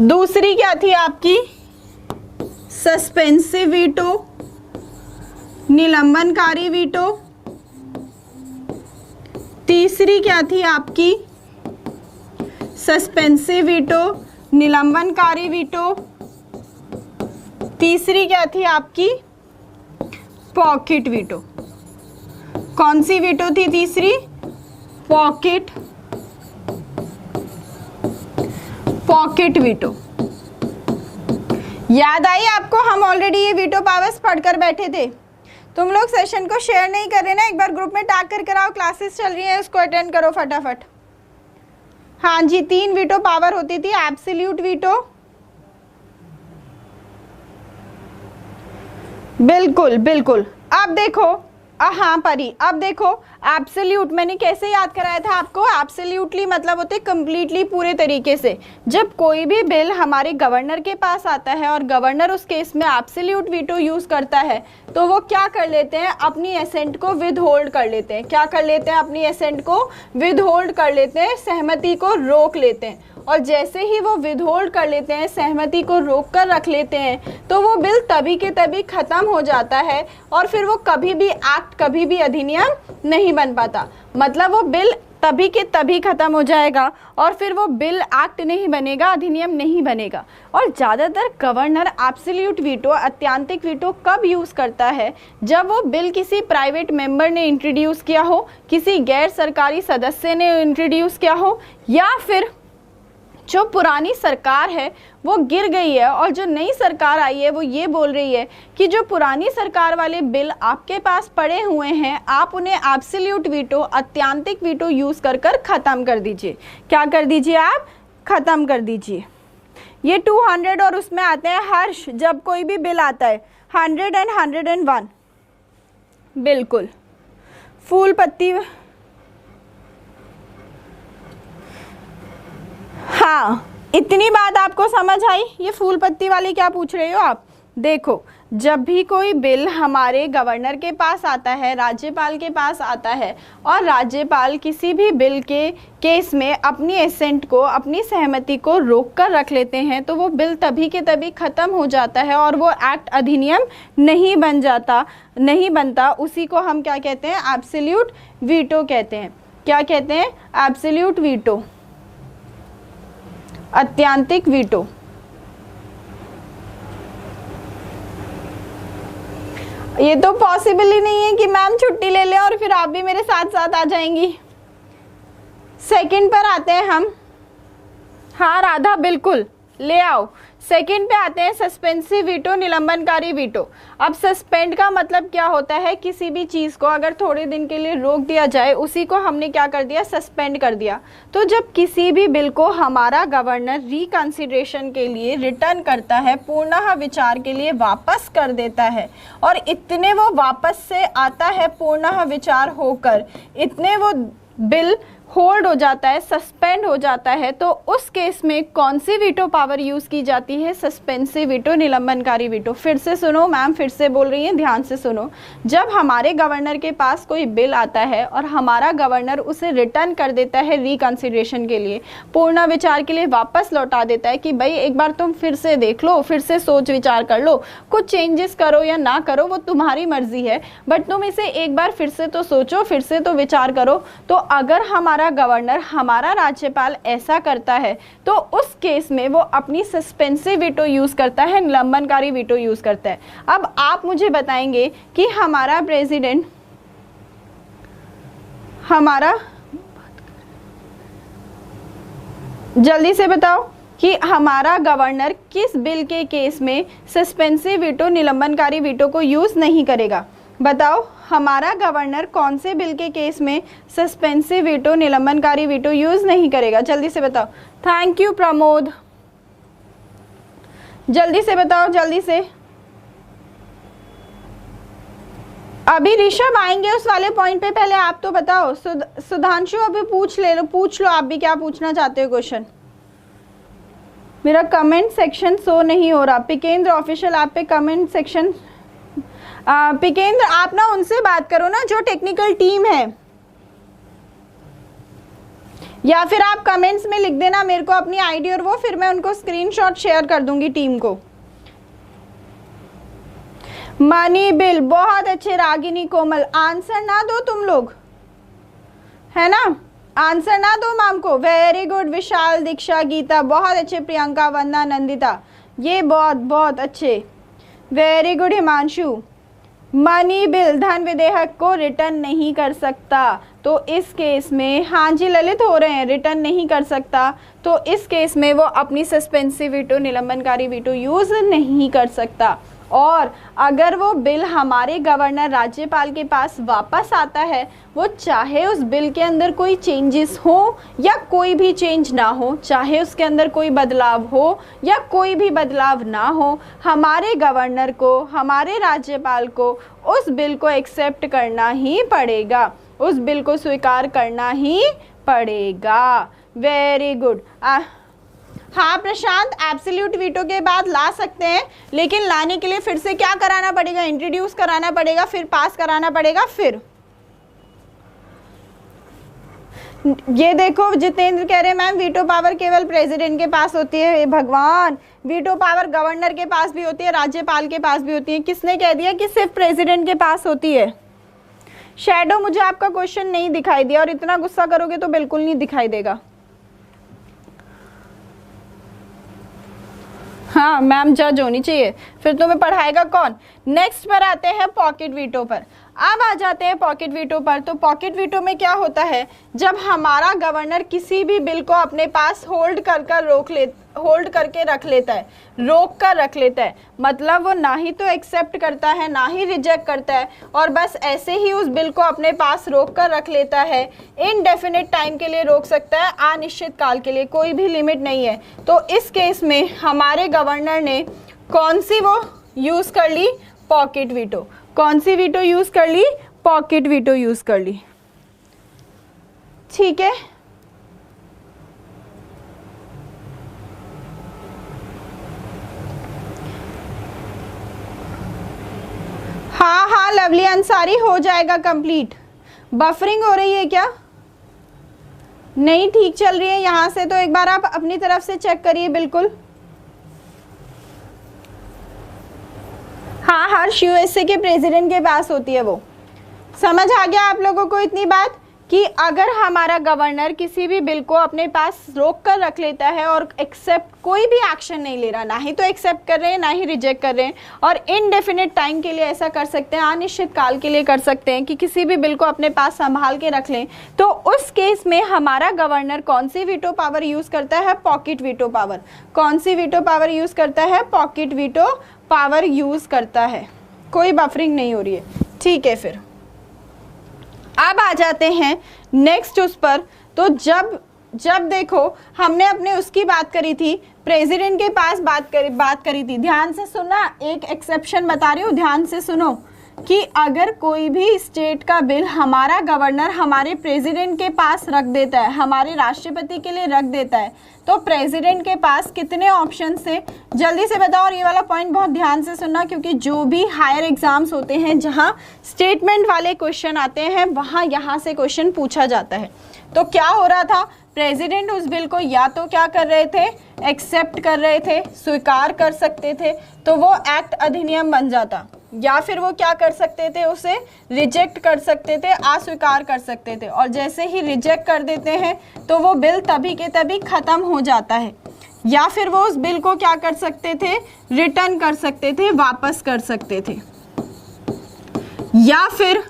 दूसरी क्या थी आपकी? सस्पेंसिव वीटो, निलंबनकारी वीटो, तीसरी क्या थी आपकी? सस्पेंसिव वीटो, निलंबनकारी वीटो, तीसरी क्या थी आपकी? Pocket veto. कौन सी वीटो थी तीसरी? Pocket veto. याद आई आपको? हम ऑलरेडी ये वीटो पावर्स पढ़कर बैठे थे। तुम लोग सेशन को शेयर नहीं कर रहे ना, एक बार ग्रुप में टैग कर कराओ, क्लासेस चल रही है, उसको अटेंड करो फटाफट। हाँ जी, 3 वीटो पावर होती थी, एब्सोल्यूट वीटो, बिल्कुल बिल्कुल। अब देखो, हाँ परी, अब देखो एब्सोल्यूट मैंने कैसे याद कराया था आपको? एब्सोल्यूटली मतलब होते कंप्लीटली, पूरे तरीके से। जब कोई भी बिल हमारे गवर्नर के पास आता है और गवर्नर उस केस में एब्सोल्यूट वीटो यूज करता है, तो वो क्या कर लेते हैं? अपनी एसेंट को विद होल्ड कर लेते हैं। क्या कर लेते हैं? अपनी एसेंट को विद होल्ड कर लेते हैं, सहमति को रोक लेते हैं। और जैसे ही वो विदहोल्ड कर लेते हैं, सहमति को रोक कर रख लेते हैं, तो वो बिल तभी के तभी खत्म हो जाता है और फिर वो कभी भी एक्ट, कभी भी अधिनियम नहीं बन पाता। मतलब वो बिल तभी के तभी खत्म हो जाएगा और फिर वो बिल एक्ट नहीं बनेगा, अधिनियम नहीं बनेगा। और ज़्यादातर गवर्नर एब्सोल्यूट वीटो, अत्यांतिक वीटो कब यूज़ करता है? जब वो बिल किसी प्राइवेट मेंबर ने इंट्रोड्यूस किया हो, किसी गैर सरकारी सदस्य ने इंट्रोड्यूस किया हो, या फिर जो पुरानी सरकार है वो गिर गई है और जो नई सरकार आई है वो ये बोल रही है कि जो पुरानी सरकार वाले बिल आपके पास पड़े हुए हैं, आप उन्हें एब्सोल्यूट वीटो, अत्यांतिक वीटो यूज़ कर ख़त्म कर दीजिए। क्या कर दीजिए आप? ख़त्म कर दीजिए। ये 200 और उसमें आते हैं हर्ष, जब कोई भी बिल आता है 100 एंड 101, बिल्कुल फूल पत्ती। हाँ, इतनी बात आपको समझ आई? ये फूल पत्ती वाली क्या पूछ रहे हो आप? देखो, जब भी कोई बिल हमारे गवर्नर के पास आता है, राज्यपाल के पास आता है, और राज्यपाल किसी भी बिल के केस में अपनी एसेंट को, अपनी सहमति को रोक कर रख लेते हैं, तो वो बिल तभी के तभी ख़त्म हो जाता है और वो एक्ट, अधिनियम नहीं बन जाता, नहीं बनता। उसी को हम क्या कहते हैं? एब्सोल्यूट वीटो कहते हैं। क्या कहते हैं? एब्सोल्यूट वीटो, अत्यांतिक वीटो। ये तो पॉसिबल ही नहीं है कि मैम छुट्टी ले लें और फिर आप भी मेरे साथ साथ आ जाएंगी। सेकंड पर आते हैं हम। हाँ राधा, बिल्कुल ले आओ। सेकंड पे आते हैं सस्पेंसिव वीटो, निलंबनकारी वीटो। अब सस्पेंड का मतलब क्या होता है? किसी भी चीज़ को अगर थोड़े दिन के लिए रोक दिया जाए, उसी को हमने क्या कर दिया? सस्पेंड कर दिया। तो जब किसी भी बिल को हमारा गवर्नर रिकंसिडरेशन के लिए रिटर्न करता है, पुनः विचार के लिए वापस कर देता है, और इतने वो वापस से आता है पुनः विचार होकर, इतने वो बिल होल्ड हो जाता है, सस्पेंड हो जाता है, तो उस केस में कौन सी वीटो पावर यूज़ की जाती है? सस्पेंसिव वीटो, निलंबनकारी वीटो। फिर से सुनो, मैम फिर से बोल रही हैं, ध्यान से सुनो। जब हमारे गवर्नर के पास कोई बिल आता है और हमारा गवर्नर उसे रिटर्न कर देता है रिकंसिडरेशन के लिए, पूर्ण विचार के लिए वापस लौटा देता है कि भाई एक बार तुम फिर से देख लो, फिर से सोच विचार कर लो, कुछ चेंजेस करो या ना करो वो तुम्हारी मर्जी है, बट तुम इसे एक बार फिर से तो सोचो, फिर से तो विचार करो। तो अगर हमारा गवर्नर, हमारा राज्यपाल ऐसा करता है, तो उस केस में वो अपनी सस्पेंसिव वीटो यूज करता है, निलंबनकारी वीटो यूज करता है। अब आप मुझे बताएंगे कि हमारा प्रेसिडेंट, हमारा, जल्दी से बताओ कि हमारा गवर्नर किस बिल के केस में सस्पेंसिव वीटो, निलंबनकारी वीटो को यूज नहीं करेगा? बताओ, हमारा गवर्नर कौन से बिल के केस में सस्पेंसिव वीटो, निलंबनकारी वीटो यूज नहीं करेगा? जल्दी से बताओ। थैंक यू प्रमोद, जल्दी से बताओ, जल्दी से। अभी ऋषभ आएंगे उस वाले पॉइंट पे, पहले आप तो बताओ। सुधांशु अभी पूछ लो आप भी क्या पूछना चाहते हो क्वेश्चन। मेरा कमेंट सेक्शन शो नहीं हो रहा। पिकेंद्र ऑफिशियल ऐप पे कमेंट सेक्शन, पिकेंद्र आप ना उनसे बात करो ना जो टेक्निकल टीम है, या फिर आप कमेंट्स में लिख देना मेरे को अपनी आईडी और वो, फिर मैं उनको स्क्रीनशॉट शेयर कर दूंगी टीम को। मनी बिल, बहुत अच्छे रागिनी कोमल। आंसर ना दो तुम लोग, है ना? आंसर ना दो मैम को। वेरी गुड विशाल, दीक्षा, गीता, बहुत अच्छे। प्रियंका, वंदना, नंदिता, ये बहुत बहुत अच्छे। Very good Himanshu. Money bill धन विधेयक को रिटर्न नहीं कर सकता। तो इस केस में, हाँ जी ललित हो रहे हैं, रिटर्न नहीं कर सकता, तो इस केस में वो अपनी सस्पेंसिव वीटो, निलंबनकारी वीटो यूज नहीं कर सकता। और अगर वो बिल हमारे गवर्नर राज्यपाल के पास वापस आता है, वो चाहे उस बिल के अंदर कोई चेंजेस हो या कोई भी चेंज ना हो, चाहे उसके अंदर कोई बदलाव हो या कोई भी बदलाव ना हो, हमारे गवर्नर को, हमारे राज्यपाल को उस बिल को एक्सेप्ट करना ही पड़ेगा, उस बिल को स्वीकार करना ही पड़ेगा। Very good. हाँ प्रशांत, एब्सोल्यूट वीटो के बाद ला सकते हैं, लेकिन लाने के लिए फिर से क्या कराना पड़ेगा, इंट्रोड्यूस कराना पड़ेगा, फिर पास कराना पड़ेगा। फिर ये देखो जितेंद्र कह रहे हैं मैम वीटो पावर केवल प्रेसिडेंट के पास होती है। हे भगवान, वीटो पावर गवर्नर के पास भी होती है, राज्यपाल के पास भी होती है। किसने कह दिया कि सिर्फ प्रेसिडेंट के पास होती है? शैडो, मुझे आपका क्वेश्चन नहीं दिखाई दिया, और इतना गुस्सा करोगे तो बिल्कुल नहीं दिखाई देगा। हाँ मैम जज होनी चाहिए, फिर तुम्हें पढ़ाएगा कौन? नेक्स्ट पर आते हैं पॉकेट वीटो पर। अब आ जाते हैं पॉकेट वीटो पर। तो पॉकेट वीटो में क्या होता है, जब हमारा गवर्नर किसी भी बिल को अपने पास होल्ड करके रख लेता है, रोक कर रख लेता है, मतलब वो ना ही तो एक्सेप्ट करता है ना ही रिजेक्ट करता है, और बस ऐसे ही उस बिल को अपने पास रोक कर रख लेता है। इनडेफिनिट टाइम के लिए रोक सकता है, अनिश्चित काल के लिए, कोई भी लिमिट नहीं है। तो इस केस में हमारे गवर्नर ने कौन सी वो यूज कर ली? Pocket veto. कौन सी वीटो यूज कर ली? पॉकेट वीटो यूज कर ली। ठीक है, हाँ हाँ लवली अंसारी, हो जाएगा कंप्लीट। बफरिंग हो रही है क्या? नहीं ठीक चल रही है यहाँ से, तो एक बार आप अपनी तरफ से चेक करिए। बिल्कुल हाँ, हर्ष यूएसए के प्रेसिडेंट के पास होती है वो। समझ आ गया आप लोगों को इतनी बात कि अगर हमारा गवर्नर किसी भी बिल को अपने पास रोक कर रख लेता है और एक्सेप्ट, कोई भी एक्शन नहीं ले रहा, ना ही तो एक्सेप्ट कर रहे हैं ना ही रिजेक्ट कर रहे हैं, और इनडेफिनिट टाइम के लिए ऐसा कर सकते हैं, अनिश्चित काल के लिए कर सकते हैं कि किसी भी बिल को अपने पास संभाल के रख लें, तो उस केस में हमारा गवर्नर कौन सी वीटो पावर यूज करता है? Pocket veto power. कौन सी वीटो पावर यूज करता है? पॉकेट वीटो पावर यूज करता है। कोई बफरिंग नहीं हो रही है, ठीक है। फिर अब आ जाते हैं नेक्स्ट उस पर। तो जब देखो हमने अपने उसकी बात करी थी, प्रेसिडेंट के पास बात करी थी, ध्यान से सुनना, एक एक्सेप्शन बता रही हूँ, ध्यान से सुनो, कि अगर कोई भी स्टेट का बिल हमारा गवर्नर हमारे प्रेसिडेंट के पास रख देता है, हमारे राष्ट्रपति के लिए रख देता है, तो प्रेसिडेंट के पास कितने ऑप्शन से, जल्दी से बताओ। और ये वाला पॉइंट बहुत ध्यान से सुनना, क्योंकि जो भी हायर एग्जाम्स होते हैं जहां स्टेटमेंट वाले क्वेश्चन आते हैं, वहां यहाँ से क्वेश्चन पूछा जाता है। तो क्या हो रहा था, प्रेसिडेंट उस बिल को या तो क्या कर रहे थे, एक्सेप्ट कर रहे थे, स्वीकार कर सकते थे, तो वो एक्ट अधिनियम बन जाता, या फिर वो क्या कर सकते थे, उसे रिजेक्ट कर सकते थे, अस्वीकार कर सकते थे। और जैसे ही रिजेक्ट कर देते हैं तो वो बिल तभी के तभी खत्म हो जाता है, या फिर वो उस बिल को क्या कर सकते थे, रिटर्न कर सकते थे, वापस कर सकते थे, या फिर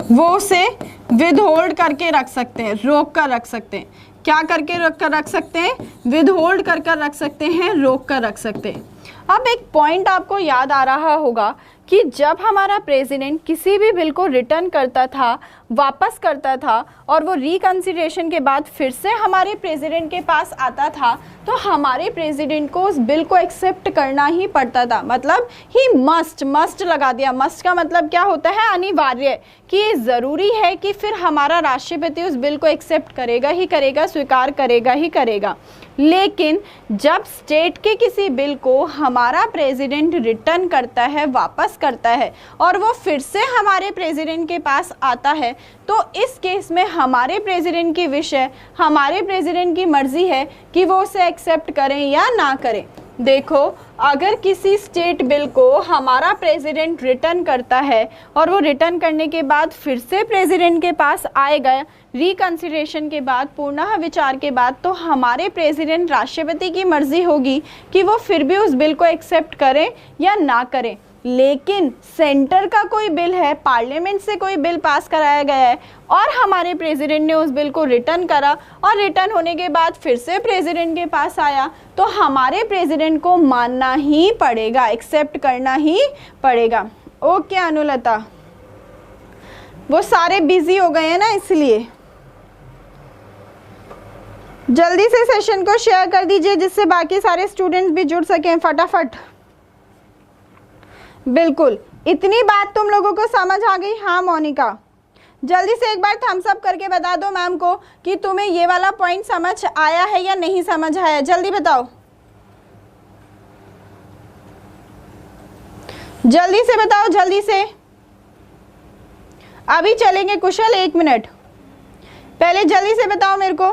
वो उसे विदहोल्ड करके रख सकते हैं, रोक कर रख सकते हैं। क्या करके रख सकते हैं? विदहोल्ड कर रख सकते हैं, रोक कर रख सकते हैं। अब एक पॉइंट आपको याद आ रहा होगा कि जब हमारा प्रेसिडेंट किसी भी बिल को रिटर्न करता था, वापस करता था, और वो रिकंसिडरेशन के बाद फिर से हमारे प्रेसिडेंट के पास आता था, तो हमारे प्रेसिडेंट को उस बिल को एक्सेप्ट करना ही पड़ता था। मतलब ही मस्ट लगा दिया। मस्ट का मतलब क्या होता है? अनिवार्य, कि ये ज़रूरी है कि फिर हमारा राष्ट्रपति उस बिल को एक्सेप्ट करेगा ही करेगा, स्वीकार करेगा ही करेगा। लेकिन जब स्टेट के किसी बिल को हमारा प्रेसिडेंट रिटर्न करता है, वापस करता है, और वो फिर से हमारे प्रेसिडेंट के पास आता है, तो इस केस में हमारे प्रेसिडेंट की विश है, हमारे प्रेसिडेंट की मर्जी है कि वो उसे एक्सेप्ट करें या ना करें। देखो, अगर किसी स्टेट बिल को हमारा प्रेसिडेंट रिटर्न करता है और वो रिटर्न करने के बाद फिर से प्रेसिडेंट के पास आएगा रिकंसिडरेशन के बाद, पुनः विचार के बाद, तो हमारे प्रेसिडेंट राष्ट्रपति की मर्जी होगी कि वो फिर भी उस बिल को एक्सेप्ट करें या ना करें। लेकिन सेंटर का कोई बिल है, पार्लियामेंट से कोई बिल पास कराया गया है और हमारे प्रेसिडेंट ने उस बिल को रिटर्न करा और रिटर्न होने के बाद फिर से प्रेसिडेंट के पास आया, तो हमारे प्रेसिडेंट को मानना ही पड़ेगा, एक्सेप्ट करना ही पड़ेगा। ओके अनुलता, वो सारे बिजी हो गए हैं ना, इसलिए जल्दी से सेशन को शेयर कर दीजिए जिससे बाकी सारे स्टूडेंट्स भी जुड़ सकें फटाफट। बिल्कुल, इतनी बात तुम लोगों को समझ आ गई? हाँ मोनिका, जल्दी से एक बार थम्स अप करके बता दो मैम को कि तुम्हें ये वाला पॉइंट समझ आया है या नहीं समझ आया, जल्दी बताओ, जल्दी से बताओ, जल्दी से। अभी चलेंगे कुशल, 1 मिनट, पहले जल्दी से बताओ मेरे को,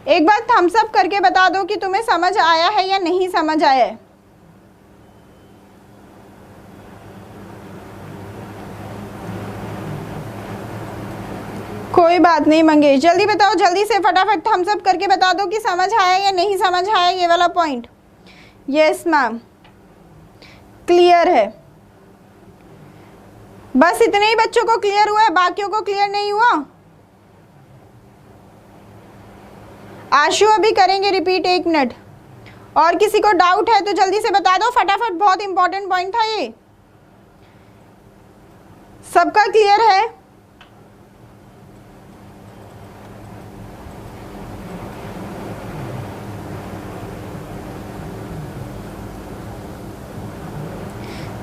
एक बार थम्स अप करके बता दो कि तुम्हें समझ आया है या नहीं समझ आया है। कोई बात नहीं मंगेश, जल्दी बताओ, जल्दी से फटाफट थम्स अप करके बता दो कि समझ आया या नहीं समझ आया ये वाला पॉइंट। यस मैम, क्लियर है। बस इतने ही बच्चों को क्लियर हुआ है, बाकियों को क्लियर नहीं हुआ? आशु अभी करेंगे रिपीट, 1 मिनट। और किसी को डाउट है तो जल्दी से बता दो फटाफट, बहुत इंपॉर्टेंट पॉइंट था ये। सबका क्लियर है?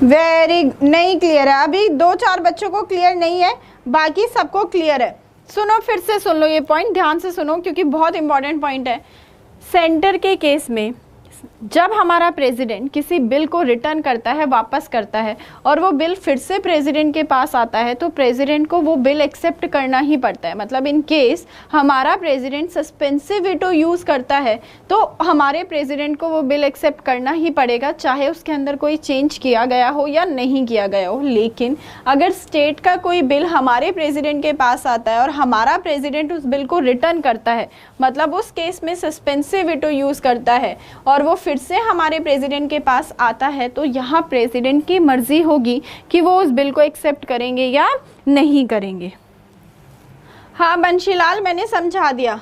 वेरी नहीं क्लियर है, अभी 2-4 बच्चों को क्लियर नहीं है, बाकी सबको क्लियर है। सुनो, फिर से सुन लो ये पॉइंट, ध्यान से सुनो क्योंकि बहुत इंपॉर्टेंट पॉइंट है। सेंटर के केस में जब हमारा प्रेसिडेंट किसी बिल को रिटर्न करता है, वापस करता है, और वो बिल फिर से प्रेसिडेंट के पास आता है, तो प्रेसिडेंट को वो बिल एक्सेप्ट करना ही पड़ता है। मतलब इन केस हमारा प्रेसिडेंट सस्पेंसिव वीटो यूज़ करता है तो हमारे प्रेसिडेंट को वो बिल एक्सेप्ट करना ही पड़ेगा, चाहे उसके अंदर कोई चेंज किया गया हो या नहीं किया गया हो। लेकिन अगर स्टेट का कोई बिल हमारे प्रेसिडेंट के पास आता है और हमारा प्रेसिडेंट उस बिल को रिटर्न करता है, मतलब उस केस में सस्पेंसिव वीटो यूज़ करता है और वो फिर से हमारे प्रेसिडेंट के पास आता है, तो यहाँ प्रेसिडेंट की मर्जी होगी कि वो उस बिल को एक्सेप्ट करेंगे या नहीं करेंगे। हाँ बंशीलाल, मैंने समझा दिया,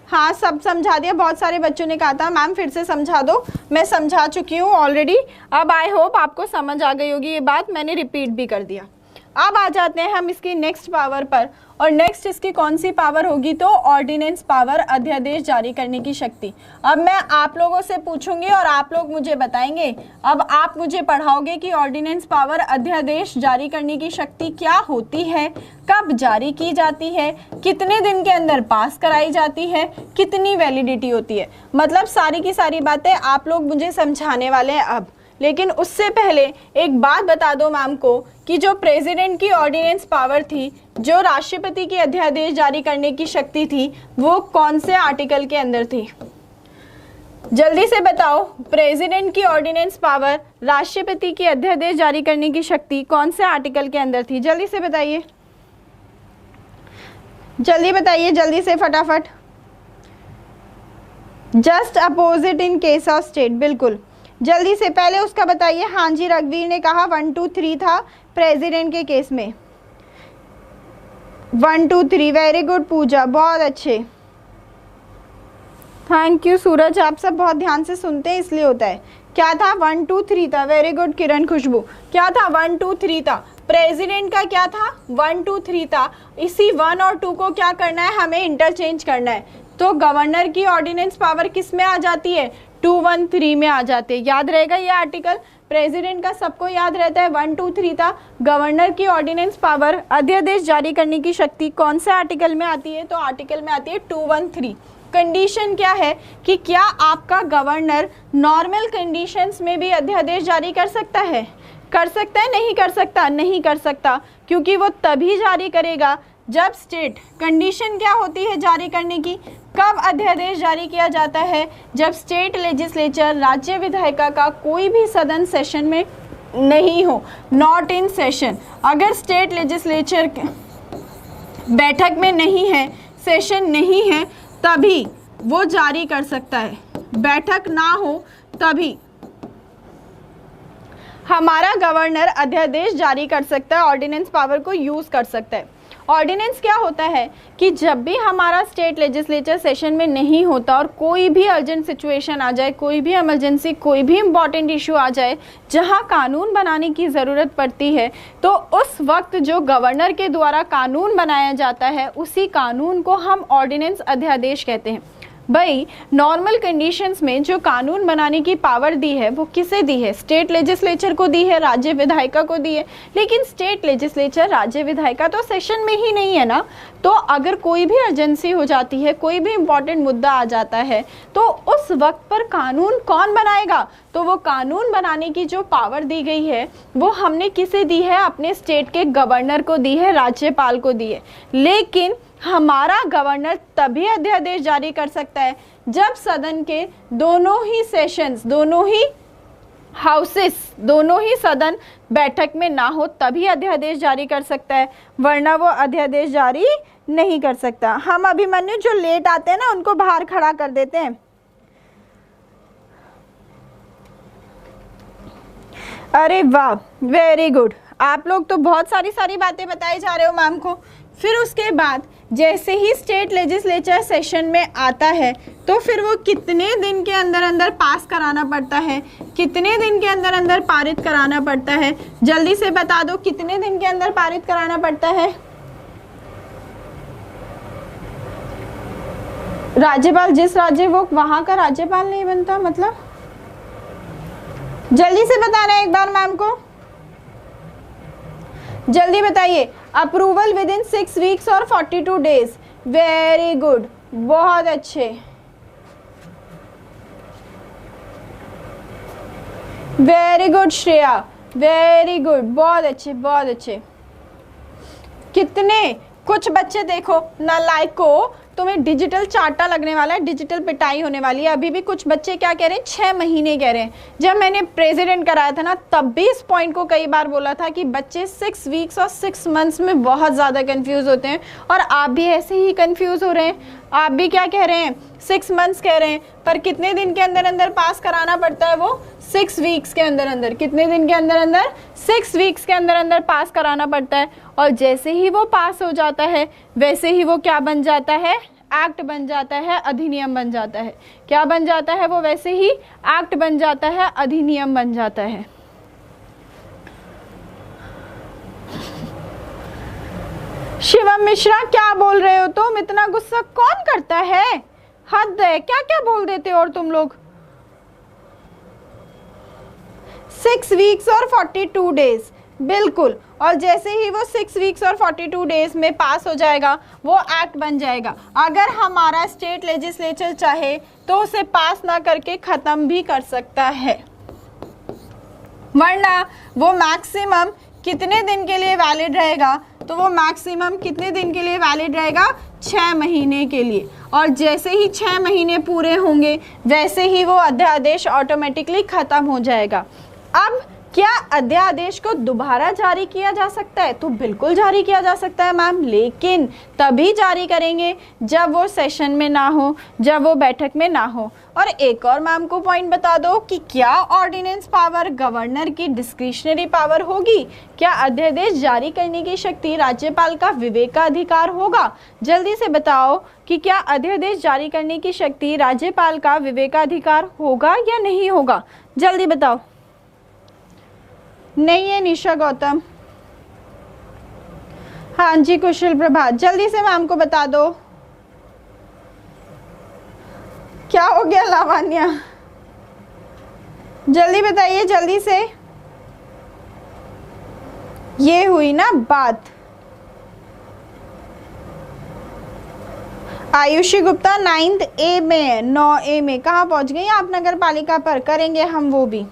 हाँ सब समझा दिया। बहुत सारे बच्चों ने कहा था मैम फिर से समझा दो, मैं समझा चुकी हूँ ऑलरेडी। अब आई होप आपको समझ आ गई होगी ये बात, मैंने रिपीट भी कर दिया। अब आ जाते हैं हम इसकी नेक्स्ट पावर पर, और नेक्स्ट इसकी कौन सी पावर होगी, तो ऑर्डिनेंस पावर, अध्यादेश जारी करने की शक्ति। अब मैं आप लोगों से पूछूंगी और आप लोग मुझे बताएंगे। अब आप मुझे पढ़ाओगे कि ऑर्डिनेंस पावर, अध्यादेश जारी करने की शक्ति क्या होती है, कब जारी की जाती है, कितने दिन के अंदर पास कराई जाती है, कितनी वैलिडिटी होती है। मतलब सारी की सारी बातें आप लोग मुझे समझाने वाले हैं अब। लेकिन उससे पहले एक बात बता दो मैम को कि जो प्रेसिडेंट की ऑर्डिनेंस पावर थी, जो राष्ट्रपति की अध्यादेश जारी करने की शक्ति थी, वो कौन से आर्टिकल के अंदर थी? जल्दी से बताओ, प्रेसिडेंट की ऑर्डिनेंस पावर, राष्ट्रपति की अध्यादेश जारी करने की शक्ति कौन से आर्टिकल के अंदर थी? जल्दी से बताइए, जल्दी बताइए, जल्दी से फटाफट। Just opposite in case of state, बिल्कुल जल्दी से पहले उसका बताइए। हाँ जी, रघुवीर ने कहा 1, 2, 3 था प्रेसिडेंट के केस में। 1, 2, 3, वेरी गुड पूजा, बहुत अच्छे, थैंक यू सूरज, आप सब बहुत ध्यान से सुनते हैं इसलिए होता है। क्या था? 1, 2, 3 था, वेरी गुड किरण खुशबू। क्या था? 1, 2, 3 था। प्रेसिडेंट का क्या था? 1, 2, 3 था। इसी 1 और 2 को क्या करना है, हमें इंटरचेंज करना है। तो गवर्नर की ऑर्डिनेंस पावर किस में आ जाती है? 2, 1, 3 में आ जाते हैं। याद रहेगा ये आर्टिकल, प्रेसिडेंट का सबको याद रहता है। 1, 2, 3 था। गवर्नर की ऑर्डिनेंस पावर, अध्यादेश जारी करने की शक्ति कौन से आर्टिकल में आती है? तो आर्टिकल में आती है 2, 1, 3। कंडीशन क्या है कि क्या आपका गवर्नर नॉर्मल कंडीशंस में भी अध्यादेश जारी कर सकता है? कर सकता है? नहीं कर सकता? नहीं कर सकता, क्योंकि वो तभी जारी करेगा जब स्टेट, कंडीशन क्या होती है जारी करने की? कब अध्यादेश जारी किया जाता है? जब स्टेट लेजिस्लेचर, राज्य विधायिका का कोई भी सदन सेशन में नहीं हो, नॉट इन सेशन। अगर स्टेट लेजिस्लेचर बैठक में नहीं है, सेशन नहीं है, तभी वो जारी कर सकता है। बैठक ना हो तभी हमारा गवर्नर अध्यादेश जारी कर सकता है, ऑर्डिनेंस पावर को यूज कर सकता है। ऑर्डिनेंस क्या होता है कि जब भी हमारा स्टेट लेजिस्लेचर सेशन में नहीं होता और कोई भी अर्जेंट सिचुएशन आ जाए, कोई भी इमरजेंसी, कोई भी इम्पॉर्टेंट इशू आ जाए जहां कानून बनाने की ज़रूरत पड़ती है, तो उस वक्त जो गवर्नर के द्वारा कानून बनाया जाता है उसी कानून को हम ऑर्डिनेंस अध्यादेश कहते हैं। भाई नॉर्मल कंडीशंस में जो कानून बनाने की पावर दी है वो किसे दी है? स्टेट लेजिस्लेचर को दी है, राज्य विधायिका को दी है। लेकिन स्टेट लेजिस्लेचर, राज्य विधायिका तो सेशन में ही नहीं है ना। तो अगर कोई भी अर्जेंसी हो जाती है, कोई भी इम्पॉर्टेंट मुद्दा आ जाता है, तो उस वक्त पर कानून कौन बनाएगा? तो वो कानून बनाने की जो पावर दी गई है वो हमने किसे दी है? अपने स्टेट के गवर्नर को दी है, राज्यपाल को दी है। लेकिन हमारा गवर्नर तभी अध्यादेश जारी कर सकता है जब सदन के दोनों ही सेशंस, दोनों ही हाउसेस, दोनों ही सदन बैठक में ना हो, तभी अध्यादेश जारी कर सकता है, वरना वो अध्यादेश जारी नहीं कर सकता। हम अभिमन्यु जो लेट आते हैं ना उनको बाहर खड़ा कर देते हैं। अरे वाह, वेरी गुड। आप लोग तो बहुत सारी बातें बताई जा रहे हो मैम को। फिर उसके बाद जैसे ही स्टेट लेजिस्लेचर सेशन में आता है तो फिर वो कितने दिन के अंदर अंदर पास कराना पड़ता है, कितने दिन के अंदर अंदर पारित कराना पड़ता है? जल्दी से बता दो, कितने दिन के अंदर पारित कराना पड़ता है? राज्यपाल जिस राज्य वो वहां का राज्यपाल नहीं बनता, मतलब जल्दी से बताना है एक बार मैम को, जल्दी बताइए। अप्रूवल विद इन 6 वीक्स और 42 डेज। वेरी गुड, बहुत अच्छे, very good Shreya, very good, बहुत अच्छे बहुत अच्छे। कितने कुछ बच्चे देखो नालायक को, तुम्हें डिजिटल चाटा लगने वाला है, डिजिटल पिटाई होने वाली है। अभी भी कुछ बच्चे क्या कह रहे हैं? 6 महीने कह रहे हैं। जब मैंने प्रेसिडेंट कराया था ना तब भी इस पॉइंट को कई बार बोला था कि बच्चे 6 वीक्स और 6 मंथ्स में बहुत ज़्यादा कंफ्यूज होते हैं, और आप भी ऐसे ही कंफ्यूज हो रहे हैं। आप भी क्या कह रहे हैं? 6 मंथ्स कह रहे हैं, पर कितने दिन के अंदर अंदर पास कराना पड़ता है? वो 6 वीक्स के अंदर अंदर। कितने दिन के अंदर अंदर? 6 वीक्स के अंदर अंदर पास कराना पड़ता है। और जैसे ही वो पास हो जाता है वैसे ही वो क्या बन जाता है? एक्ट बन जाता है, अधिनियम बन जाता है। क्या बन जाता है वो? वैसे ही एक्ट बन जाता है, अधिनियम बन जाता है। शिवम मिश्रा क्या बोल रहे हो तुम? इतना गुस्सा कौन करता है? हद है, क्या क्या बोल देते हो और तुम लोग। 6 वीक्स और 42 डेज, बिल्कुल। और जैसे ही वो 6 वीक्स और 42 डेज में पास हो जाएगा वो एक्ट बन जाएगा। अगर हमारा स्टेट लेजिस्लेचर चाहे तो उसे पास ना करके ख़त्म भी कर सकता है, वरना वो मैक्सिमम कितने दिन के लिए वैलिड रहेगा? तो वो मैक्सिमम कितने दिन के लिए वैलिड रहेगा? 6 महीने के लिए। और जैसे ही 6 महीने पूरे होंगे वैसे ही वो अध्यादेश ऑटोमेटिकली ख़त्म हो जाएगा। अब क्या अध्यादेश को दोबारा जारी किया जा सकता है? तो बिल्कुल जारी किया जा सकता है मैम, लेकिन तभी जारी करेंगे जब वो सेशन में ना हो, जब वो बैठक में ना हो। और एक और मैम को पॉइंट बता दो कि क्या ऑर्डिनेंस पावर गवर्नर की डिस्क्रिशनरी पावर होगी? क्या अध्यादेश जारी करने की शक्ति राज्यपाल का विवेकाधिकार होगा? जल्दी से बताओ कि क्या अध्यादेश जारी करने की शक्ति राज्यपाल का विवेकाधिकार होगा या नहीं होगा? जल्दी बताओ। नहीं है निशा गौतम। हाँ जी कुशल प्रभात, जल्दी से मैम को बता दो। क्या हो गया लावण्या? जल्दी बताइए, जल्दी से। ये हुई ना बात। आयुषी गुप्ता 9th A में, 9A में कहाँ पहुंच गई आप? नगर पालिका पर करेंगे हम वो भी।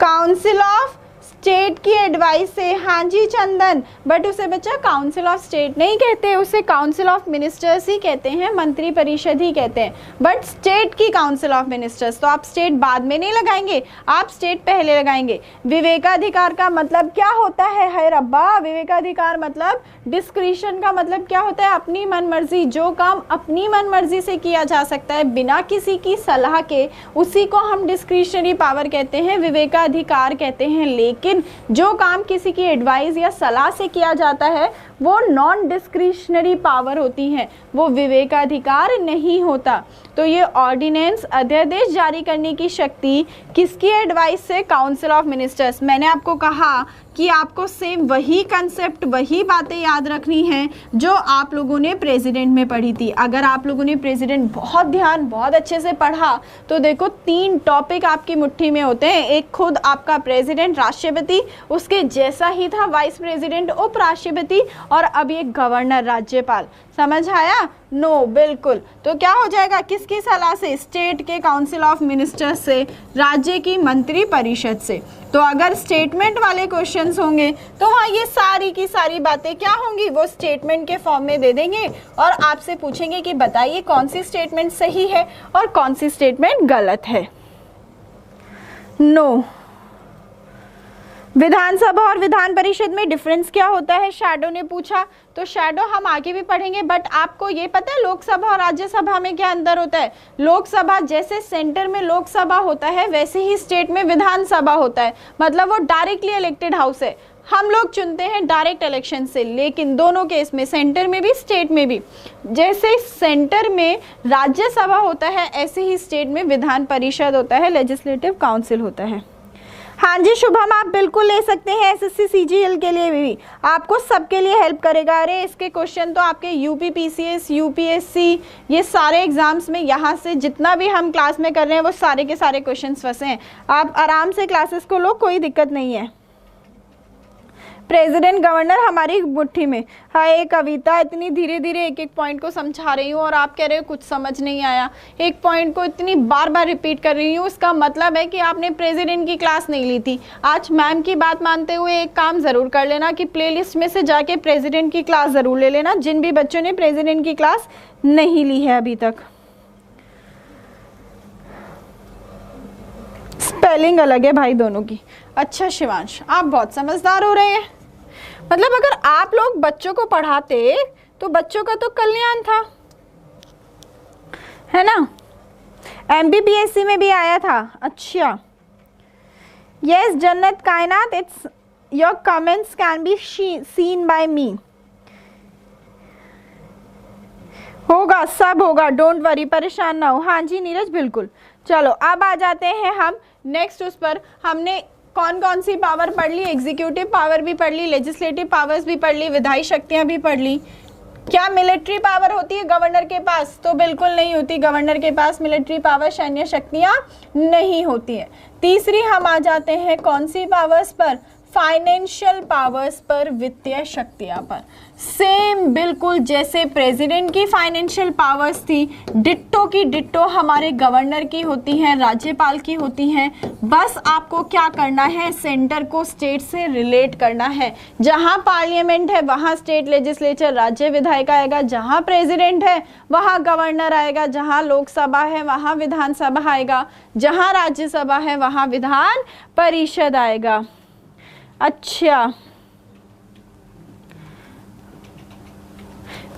काउंसिल ऑफ स्टेट की एडवाइस से, हाँ जी चंदन, बट उसे बच्चा काउंसिल ऑफ स्टेट नहीं कहते, उसे काउंसिल ऑफ मिनिस्टर्स ही कहते हैं, मंत्री परिषद ही कहते हैं, बट स्टेट की काउंसिल ऑफ मिनिस्टर्स। तो आप स्टेट बाद में नहीं लगाएंगे, आप स्टेट पहले लगाएंगे। विवेकाधिकार का मतलब क्या होता है? है रब्बा, विवेकाधिकार मतलब डिस्क्रिशन का मतलब क्या होता है? अपनी मनमर्जी, जो काम अपनी मनमर्जी से किया जा सकता है बिना किसी की सलाह के, उसी को हम डिस्क्रिशनरी पावर कहते हैं, विवेकाधिकार कहते हैं। लेकिन जो काम किसी की एडवाइस या सलाह से किया जाता है वो नॉन डिस्क्रिशनरी पावर होती है, वो विवेकाधिकार नहीं होता। तो ये ऑर्डिनेंस, अध्यादेश जारी करने की शक्ति किसकी एडवाइस से? Council of ministers. मैंने आपको कहा कि आपको सेम वही कंसेप्ट, वही बातें याद रखनी हैं जो आप लोगों ने प्रेसिडेंट में पढ़ी थी। अगर आप लोगों ने प्रेसिडेंट बहुत अच्छे से पढ़ा तो देखो 3 टॉपिक आपकी मुट्ठी में होते हैं। एक खुद आपका प्रेसिडेंट राष्ट्रपति, उसके जैसा ही था वाइस प्रेसिडेंट उपराष्ट्रपति, और अब ये गवर्नर राज्यपाल। समझ आया? नो, बिल्कुल। तो क्या हो जाएगा? किसकी सलाह से? स्टेट के काउंसिल ऑफ मिनिस्टर्स से, राज्य की मंत्री परिषद से। तो अगर स्टेटमेंट वाले क्वेश्चंस होंगे तो हाँ, ये सारी की सारी बातें क्या होंगी, वो स्टेटमेंट के फॉर्म में दे देंगे और आपसे पूछेंगे कि बताइए कौन सी स्टेटमेंट सही है और कौन सी स्टेटमेंट गलत है। नो। विधानसभा और विधान परिषद में डिफरेंस क्या होता है? शैडो ने पूछा, तो शैडो हम आगे भी पढ़ेंगे, बट आपको ये पता है लोकसभा और राज्यसभा में क्या अंतर होता है? लोकसभा जैसे सेंटर में लोकसभा होता है वैसे ही स्टेट में विधानसभा होता है, मतलब वो डायरेक्टली इलेक्टेड हाउस है। हम लोग चुनते हैं डायरेक्ट इलेक्शन से, लेकिन दोनों केस में, सेंटर में भी स्टेट में भी, जैसे सेंटर में राज्यसभा होता है ऐसे ही स्टेट में विधान परिषद होता है, लेजिस्लेटिव काउंसिल होता है। हाँ जी शुभम, आप बिल्कुल ले सकते हैं, एसएससी सीजीएल के लिए भी आपको सबके लिए हेल्प करेगा। अरे इसके क्वेश्चन तो आपके यूपी पीसीएस, यूपीएससी, ये सारे एग्जाम्स में यहाँ से जितना भी हम क्लास में कर रहे हैं वो सारे के सारे क्वेश्चन फंसे हैं। आप आराम से क्लासेस को लो, कोई दिक्कत नहीं है। प्रेसिडेंट गवर्नर हमारी मुट्ठी में। हाय कविता, इतनी धीरे धीरे एक एक पॉइंट को समझा रही हूँ और आप कह रहे हो कुछ समझ नहीं आया। एक पॉइंट को इतनी बार बार रिपीट कर रही हूँ, उसका मतलब है कि आपने प्रेसिडेंट की क्लास नहीं ली थी। आज मैम की बात मानते हुए एक काम ज़रूर कर लेना कि प्लेलिस्ट में से जाके प्रेसिडेंट की क्लास ज़रूर ले लेना, जिन भी बच्चों ने प्रेसिडेंट की क्लास नहीं ली है अभी तक। स्पेलिंग अलग है भाई दोनों की। अच्छा शिवांश, आप बहुत समझदार हो रहे हैं। मतलब अगर आप लोग बच्चों को पढ़ाते तो बच्चों का तो कल्याण था, है ना? MPPSC में भी आया था। अच्छा, yes Jannat Kaynat, it's your comments can be seen by me. होगा, सब होगा, डोंट वरी, परेशान ना हो। हाँ जी नीरज, बिल्कुल। चलो अब आ जाते हैं हम नेक्स्ट उस पर। हमने कौन कौन सी पावर पढ़ ली? एग्जीक्यूटिव पावर भी पढ़ ली, लेजिस्लेटिव पावर्स भी पढ़ ली, विधायी शक्तियां भी पढ़ ली। क्या मिलिट्री पावर होती है गवर्नर के पास? तो बिल्कुल नहीं होती, गवर्नर के पास मिलिट्री पावर, सैन्य शक्तियां नहीं होती है। तीसरी हम आ जाते हैं कौन सी पावर्स पर? फाइनेंशियल पावर्स पर, वित्तीय शक्तियां पर। सेम बिल्कुल जैसे प्रेसिडेंट की फाइनेंशियल पावर्स थी, डिट्टो की डिट्टो हमारे गवर्नर की होती हैं, राज्यपाल की होती हैं। बस आपको क्या करना है? सेंटर को स्टेट से रिलेट करना है। जहां पार्लियामेंट है वहां स्टेट लेजिस्लेचर, राज्य विधायिका आएगा। जहां प्रेसिडेंट है वहां गवर्नर आएगा। जहां लोकसभा है वहां विधानसभा आएगा। जहां राज्यसभा है वहां विधान परिषद आएगा। अच्छा,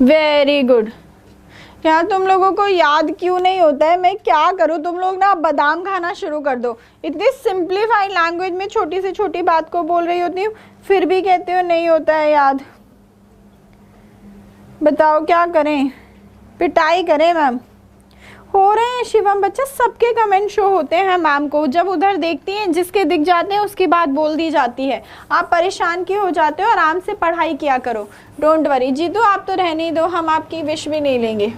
वेरी गुड। यार तुम लोगों को याद क्यों नहीं होता है? मैं क्या करूँ, तुम लोग ना बादाम खाना शुरू कर दो। इतनी सिंप्लीफाइड लैंग्वेज में छोटी से छोटी बात को बोल रही होती हूँ, फिर भी कहते हो नहीं होता है याद। बताओ क्या करें? पिटाई करें मैम? हो रहे हैं शिवम बच्चा, सबके कमेंट शो होते हैं मैम को। जब उधर देखती हैं जिसके दिख जाते हैं उसकी बात बोल दी जाती है। आप परेशान क्यों हो जाते हो? आराम से पढ़ाई किया करो, डोंट वरी। जीतू आप तो रहने ही दो, हम आपकी विश भी नहीं लेंगे।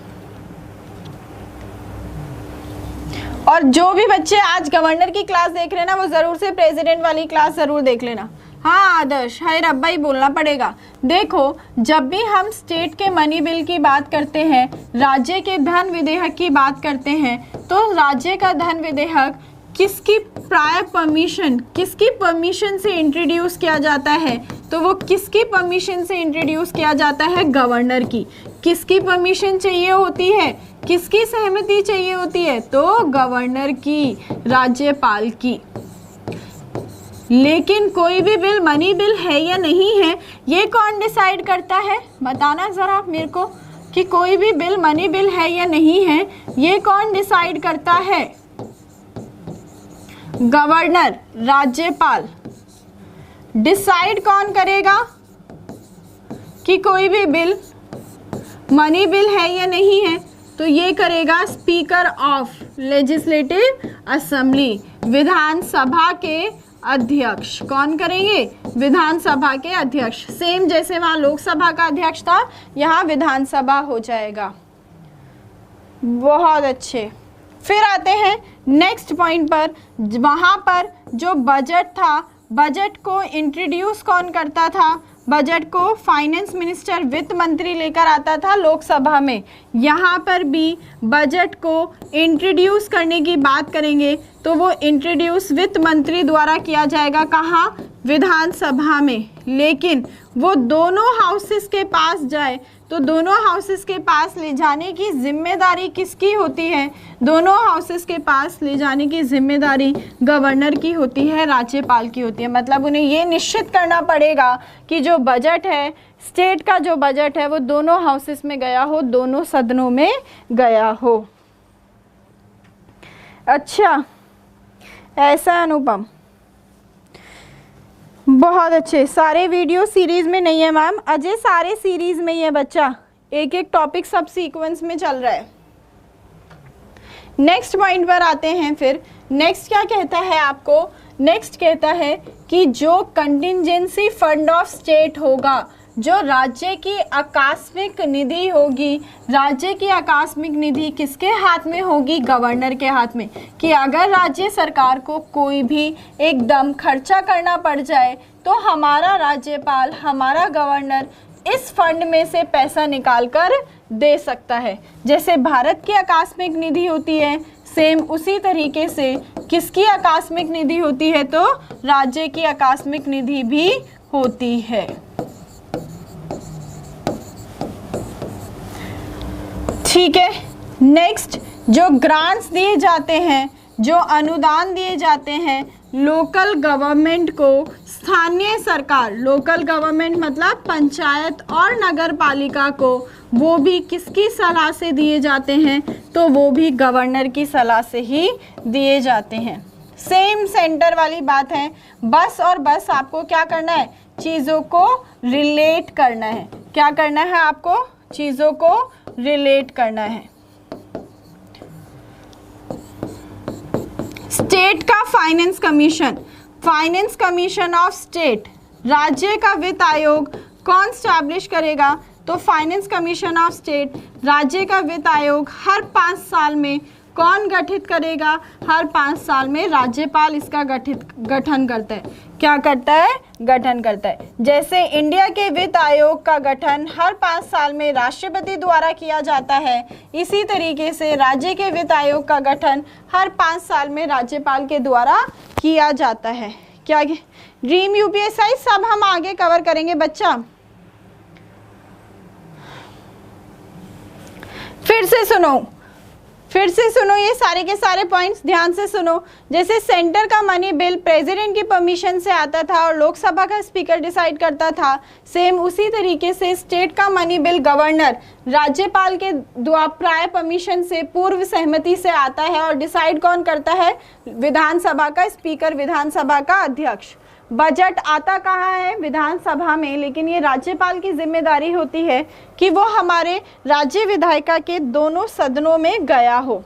और जो भी बच्चे आज गवर्नर की क्लास देख रहे हैं ना, वो जरूर से प्रेसिडेंट वाली क्लास जरूर देख लेना। हाँ आदर्श, हाय रब्बा ही बोलना पड़ेगा। देखो, जब भी हम स्टेट के मनी बिल की बात करते हैं, राज्य के धन विधेयक की बात करते हैं, तो राज्य का धन विधेयक किसकी प्रायर परमिशन, किसकी परमिशन से इंट्रोड्यूस किया जाता है, तो वो किसकी परमिशन से इंट्रोड्यूस किया जाता है, गवर्नर की। किसकी परमिशन चाहिए होती है, किसकी सहमति चाहिए होती है, तो गवर्नर की, राज्यपाल की। लेकिन कोई भी बिल मनी बिल है या नहीं है, ये कौन डिसाइड करता है, बताना जरा मेरे को कि कोई भी बिल मनी बिल है या नहीं है, ये कौन डिसाइड करता है, गवर्नर, राज्यपाल। डिसाइड कौन करेगा कि कोई भी बिल मनी बिल है या नहीं है, तो ये करेगा स्पीकर ऑफ लेजिस्लेटिव असेंबली, विधानसभा के अध्यक्ष। कौन करेंगे, विधानसभा के अध्यक्ष। सेम जैसे वहां लोकसभा का अध्यक्ष था, यहाँ विधानसभा हो जाएगा। बहुत अच्छे। फिर आते हैं नेक्स्ट पॉइंट पर। वहां पर जो बजट था, बजट को इंट्रोड्यूस कौन करता था, बजट को फाइनेंस मिनिस्टर, वित्त मंत्री लेकर आता था लोकसभा में। यहाँ पर भी बजट को इंट्रोड्यूस करने की बात करेंगे तो वो इंट्रोड्यूस वित्त मंत्री द्वारा किया जाएगा, कहाँ, विधानसभा में। लेकिन वो दोनों हाउसेस के पास जाए तो दोनों हाउसेस के पास ले जाने की जिम्मेदारी किसकी होती है, दोनों हाउसेस के पास ले जाने की जिम्मेदारी गवर्नर की होती है, राज्यपाल की होती है। मतलब उन्हें ये निश्चित करना पड़ेगा कि जो बजट है, स्टेट का जो बजट है, वो दोनों हाउसेस में गया हो, दोनों सदनों में गया हो। अच्छा, ऐसा अनुपम, बहुत अच्छे। सारे वीडियो सीरीज में नहीं है मैम, अजय सारे सीरीज में ही है बच्चा, एक एक टॉपिक सब सीक्वेंस में चल रहा है। नेक्स्ट पॉइंट पर आते हैं। फिर नेक्स्ट क्या कहता है आपको, नेक्स्ट कहता है कि जो कंटिजेंसी फंड ऑफ स्टेट होगा, जो राज्य की आकस्मिक निधि होगी, राज्य की आकस्मिक निधि किसके हाथ में होगी, गवर्नर के हाथ में। कि अगर राज्य सरकार को कोई भी एकदम खर्चा करना पड़ जाए तो हमारा राज्यपाल, हमारा गवर्नर इस फंड में से पैसा निकाल कर दे सकता है। जैसे भारत की आकस्मिक निधि होती है, सेम उसी तरीके से किसकी आकस्मिक निधि होती है, तो राज्य की आकस्मिक निधि भी होती है। ठीक है। नेक्स्ट, जो ग्रांट्स दिए जाते हैं, जो अनुदान दिए जाते हैं लोकल गवर्नमेंट को, स्थानीय सरकार, लोकल गवर्नमेंट मतलब पंचायत और नगर पालिका को, वो भी किसकी सलाह से दिए जाते हैं, तो वो भी गवर्नर की सलाह से ही दिए जाते हैं। सेम सेंटर वाली बात है, बस और बस आपको क्या करना है, चीज़ों को रिलेट करना है। क्या करना है आपको, चीज़ों को रिलेट करना है। स्टेट का finance commission, finance commission of state, राज्य का वित्त आयोग कौन स्टैब्लिश करेगा, तो फाइनेंस कमीशन ऑफ स्टेट, राज्य का वित्त आयोग हर 5 साल में कौन गठित करेगा, हर 5 साल में राज्यपाल इसका गठन करता है। क्या करता है, गठन करता है। जैसे इंडिया के वित्त आयोग का गठन हर 5 साल में राष्ट्रपति द्वारा किया जाता है, इसी तरीके से राज्य के वित्त आयोग का गठन हर 5 साल में राज्यपाल के द्वारा किया जाता है। क्या ड्रीम यूपीएसआई सब हम आगे कवर करेंगे बच्चा। फिर से सुनो ये सारे के सारे पॉइंट्स ध्यान से सुनो। जैसे सेंटर का मनी बिल प्रेसिडेंट की परमिशन से आता था और लोकसभा का स्पीकर डिसाइड करता था, सेम उसी तरीके से स्टेट का मनी बिल गवर्नर राज्यपाल के द्वारा प्रायर परमिशन से, पूर्व सहमति से आता है और डिसाइड कौन करता है, विधानसभा का स्पीकर, विधानसभा का अध्यक्ष। बजट आता कहाँ है, विधानसभा में, लेकिन ये राज्यपाल की जिम्मेदारी होती है कि वो हमारे राज्य विधायिका के दोनों सदनों में गया हो।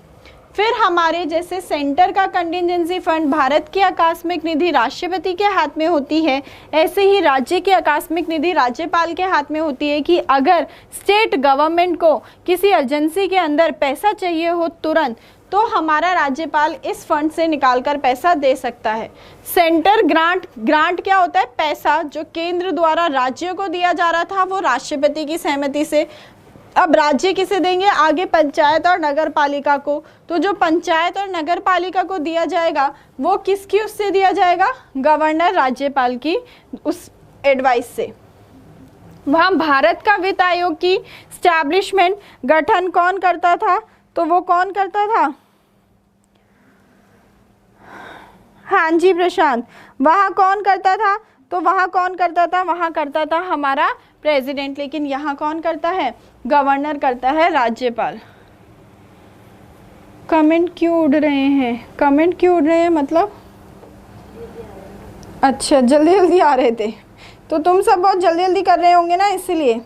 फिर हमारे जैसे सेंटर का कंटिजेंसी फंड, भारत की आकस्मिक निधि राष्ट्रपति के हाथ में होती है, ऐसे ही राज्य की आकस्मिक निधि राज्यपाल के हाथ में होती है कि अगर स्टेट गवर्नमेंट को किसी एजेंसी के अंदर पैसा चाहिए हो तुरंत, तो हमारा राज्यपाल इस फंड से निकालकर पैसा दे सकता है। सेंटर ग्रांट क्या होता है, पैसा जो केंद्र द्वारा राज्यों को दिया जा रहा था वो राष्ट्रपति की सहमति से अब राज्य किसे देंगे, आगे पंचायत और नगर पालिका को। तो जो पंचायत और नगर पालिका को दिया जाएगा वो किसकी उससे दिया जाएगा, गवर्नर राज्यपाल की उस एडवाइस से। वहाँ भारत का वित्त आयोग की स्टैब्लिशमेंट गठन कौन करता था, तो वो कौन करता था, हाँ जी प्रशांत, वहाँ कौन करता था, तो वहाँ कौन करता था, वहाँ करता था हमारा प्रेसिडेंट। लेकिन यहाँ कौन करता है, गवर्नर करता है, राज्यपाल। कमेंट क्यों उड़ रहे हैं, कमेंट क्यों उड़ रहे हैं मतलब, अच्छा जल्दी जल्दी आ रहे थे, तो तुम सब बहुत जल्दी जल्दी कर रहे होंगे ना इसलिए।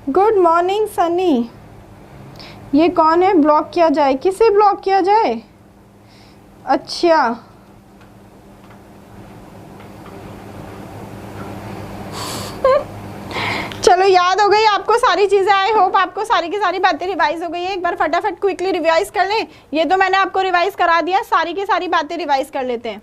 गुड मॉर्निंग सनी, ये कौन है, ब्लॉक किया जाए, किसे ब्लॉक किया जाए, अच्छा चलो याद हो गई आपको सारी चीज़ें, आई होप आपको सारी की सारी बातें रिवाइज हो गई है। एक बार फटाफट क्विकली रिवाइज कर लें, ये तो मैंने आपको रिवाइज करा दिया, सारी की सारी बातें रिवाइज कर लेते हैं।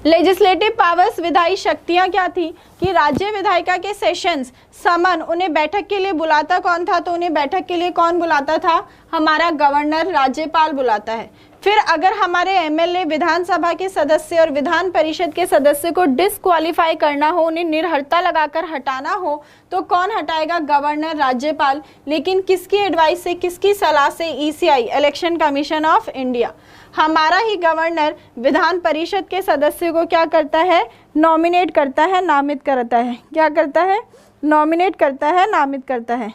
लेजिस्लेटिव पावर्स, विधायी शक्तियां क्या थी कि राज्य विधायिका के सेशंस समन, उन्हें बैठक के लिए बुलाता कौन था, तो उन्हें बैठक के लिए कौन बुलाता था, हमारा गवर्नर राज्यपाल बुलाता है। फिर अगर हमारे एमएलए, विधानसभा के सदस्य और विधान परिषद के सदस्य को डिस्क्वालीफाई करना हो, उन्हें निर्हरता लगाकर हटाना हो, तो कौन हटाएगा, गवर्नर राज्यपाल। लेकिन किसकी एडवाइस से, किसकी सलाह से, ECI, election commission of India. हमारा ही गवर्नर विधान परिषद के सदस्य को क्या करता है, नॉमिनेट करता है, नामित करता है, क्या करता है, नॉमिनेट करता है, नामित करता है।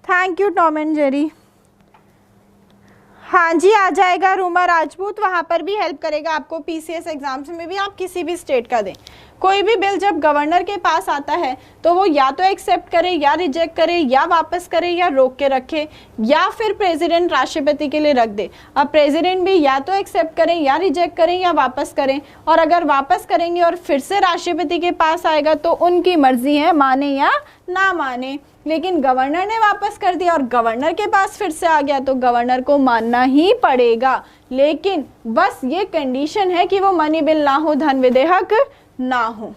Thank you Tom and Jerry. हाँ जी आ जाएगा रूमा राजपूत, वहाँ पर भी हेल्प करेगा आपको, पीसीएस एग्जाम्स में भी, आप किसी भी स्टेट का दें। कोई भी बिल जब गवर्नर के पास आता है तो वो या तो एक्सेप्ट करे या रिजेक्ट करे या वापस करे या रोक के रखे या फिर प्रेसिडेंट राष्ट्रपति के लिए रख दे। अब प्रेसिडेंट भी या तो एक्सेप्ट करें या रिजेक्ट करें या वापस करें, और अगर वापस करेंगे और फिर से राष्ट्रपति के पास आएगा तो उनकी मर्जी है माने या ना माने। लेकिन गवर्नर ने वापस कर दिया और गवर्नर के पास फिर से आ गया तो गवर्नर को मानना ही पड़ेगा। लेकिन बस ये कंडीशन है कि वो मनी बिल ना हो, धन विधेयक ना हो,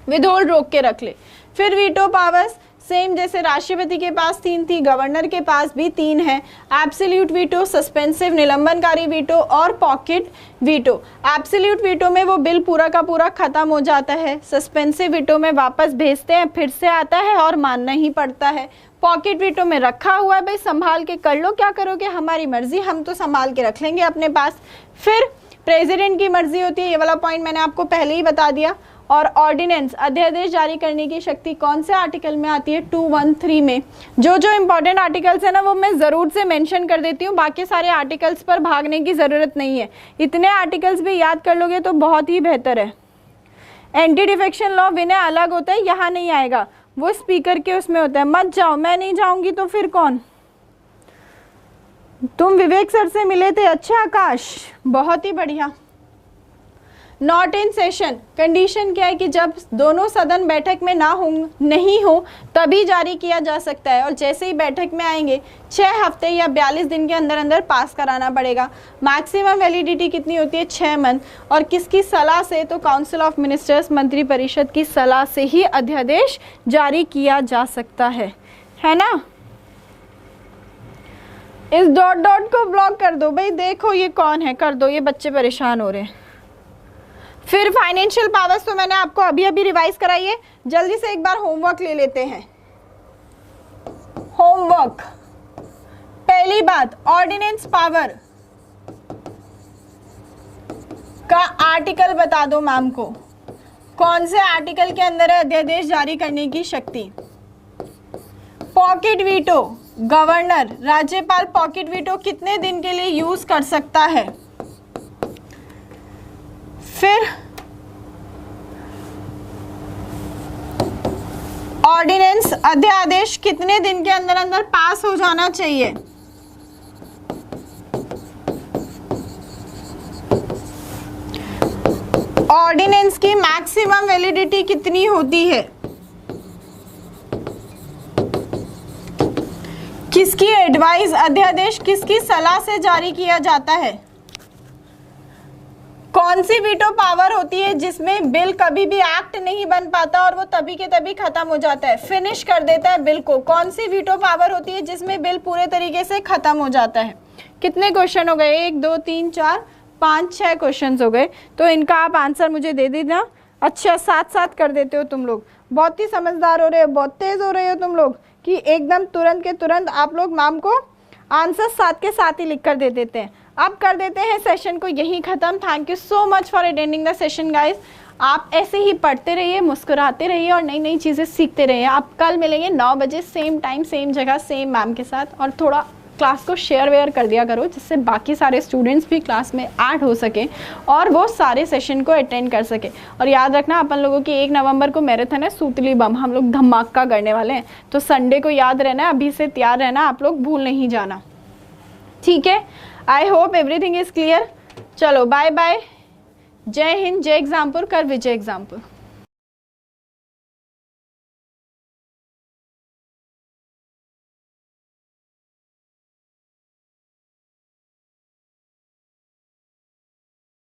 विथहोल्ड रोक के रख ले। फिर वीटो पावर्स सेम जैसे राष्ट्रपति के पास 3 थी, गवर्नर के पास भी 3 है। एब्सोल्यूट वीटो, सस्पेंसिव निलंबनकारी वीटो और पॉकेट वीटो। एब्सोल्यूट वीटो में वो बिल पूरा का पूरा खत्म हो जाता है, सस्पेंसिव वीटो में वापस भेजते हैं, फिर से आता है और मानना ही पड़ता है। पॉकेट वीटो में रखा हुआ है, भाई संभाल के कर लो, क्या करोगे हमारी मर्जी, हम तो संभाल के रख लेंगे अपने पास। फिर प्रेसिडेंट की मर्जी होती है, ये वाला पॉइंट मैंने आपको पहले ही बता दिया। और ऑर्डिनेंस, अध्यादेश जारी करने की शक्ति कौन से आर्टिकल में आती है, 213 में। जो जो इंपॉर्टेंट आर्टिकल्स है ना वो मैं ज़रूर से मेंशन कर देती हूँ, बाकी सारे आर्टिकल्स पर भागने की ज़रूरत नहीं है, इतने आर्टिकल्स भी याद कर लोगे तो बहुत ही बेहतर है। एंटी डिफेक्शन लॉ विनय अलग होता है, यहाँ नहीं आएगा, वो स्पीकर के उसमें होता है। मत जाओ, मैं नहीं जाऊँगी तो फिर कौन, तुम विवेक सर से मिले थे, अच्छा आकाश, बहुत ही बढ़िया। नॉट इन सेशन, कंडीशन क्या है कि जब दोनों सदन बैठक में नहीं हो तभी जारी किया जा सकता है, और जैसे ही बैठक में आएंगे 6 हफ्ते या 42 दिन के अंदर अंदर पास कराना पड़ेगा। मैक्सिमम वैलिडिटी कितनी होती है, 6 मंथ, और किसकी सलाह से, तो काउंसिल ऑफ मिनिस्टर्स, मंत्री परिषद की सलाह से ही अध्यादेश जारी किया जा सकता है ना। इस डॉट डॉट को ब्लॉक कर दो भाई, देखो ये कौन है, कर दो, ये बच्चे परेशान हो रहे हैं। फिर फाइनेंशियल पावर्स तो मैंने आपको अभी अभी रिवाइज कराई है, जल्दी से एक बार होमवर्क ले लेते हैं। होमवर्क, पहली बात, ऑर्डिनेंस पावर का आर्टिकल बता दो मैम को, कौन से आर्टिकल के अंदर है अध्यादेश जारी करने की शक्ति। पॉकेट वीटो, गवर्नर राज्यपाल पॉकेट वीटो कितने दिन के लिए यूज कर सकता है। फिर ऑर्डिनेंस, अध्यादेश कितने दिन के अंदर अंदर पास हो जाना चाहिए। ऑर्डिनेंस की मैक्सिमम वैलिडिटी कितनी होती है, किसकी एडवाइस, अध्यादेश किसकी सलाह से जारी किया जाता है। कौन सी वीटो पावर होती है जिसमें बिल कभी भी एक्ट नहीं बन पाता और वो तभी के तभी खत्म हो जाता है, फिनिश कर देता है बिल को? कौन सी वीटो पावर होती है जिसमें बिल पूरे तरीके से खत्म हो जाता है? कितने क्वेश्चन हो गए? 1 2 3 4 5 6 क्वेश्चन हो गए। तो इनका आप आंसर मुझे दे देना। अच्छा, साथ साथ कर देते हो तुम लोग, बहुत ही समझदार हो रहे हो, बहुत तेज हो रहे हो तुम लोग कि एकदम तुरंत के तुरंत आप लोग मैम को आंसर साथ के साथ ही लिख कर दे देते हैं। अब कर देते हैं सेशन को यहीं ख़त्म। Thank you so much for attending the session guys. आप ऐसे ही पढ़ते रहिए, मुस्कुराते रहिए और नई नई चीज़ें सीखते रहिए। आप कल मिलेंगे 9 बजे सेम टाइम सेम जगह सेम मैम के साथ। और थोड़ा क्लास को शेयर वेयर कर दिया करो जिससे बाकी सारे स्टूडेंट्स भी क्लास में ऐड हो सके और वो सारे सेशन को अटेंड कर सके। और याद रखना अपन लोगों की 1 नवंबर को मैराथन है सूतली बम, हम लोग धमाका करने वाले हैं। तो संडे को याद रहना, अभी से तैयार रहना, आप लोग भूल नहीं जाना, ठीक है? I hope everything is clear. चलो बाय बाय, जय हिंद, जय एग्जामपुर, कर विजय एग्जामपुर।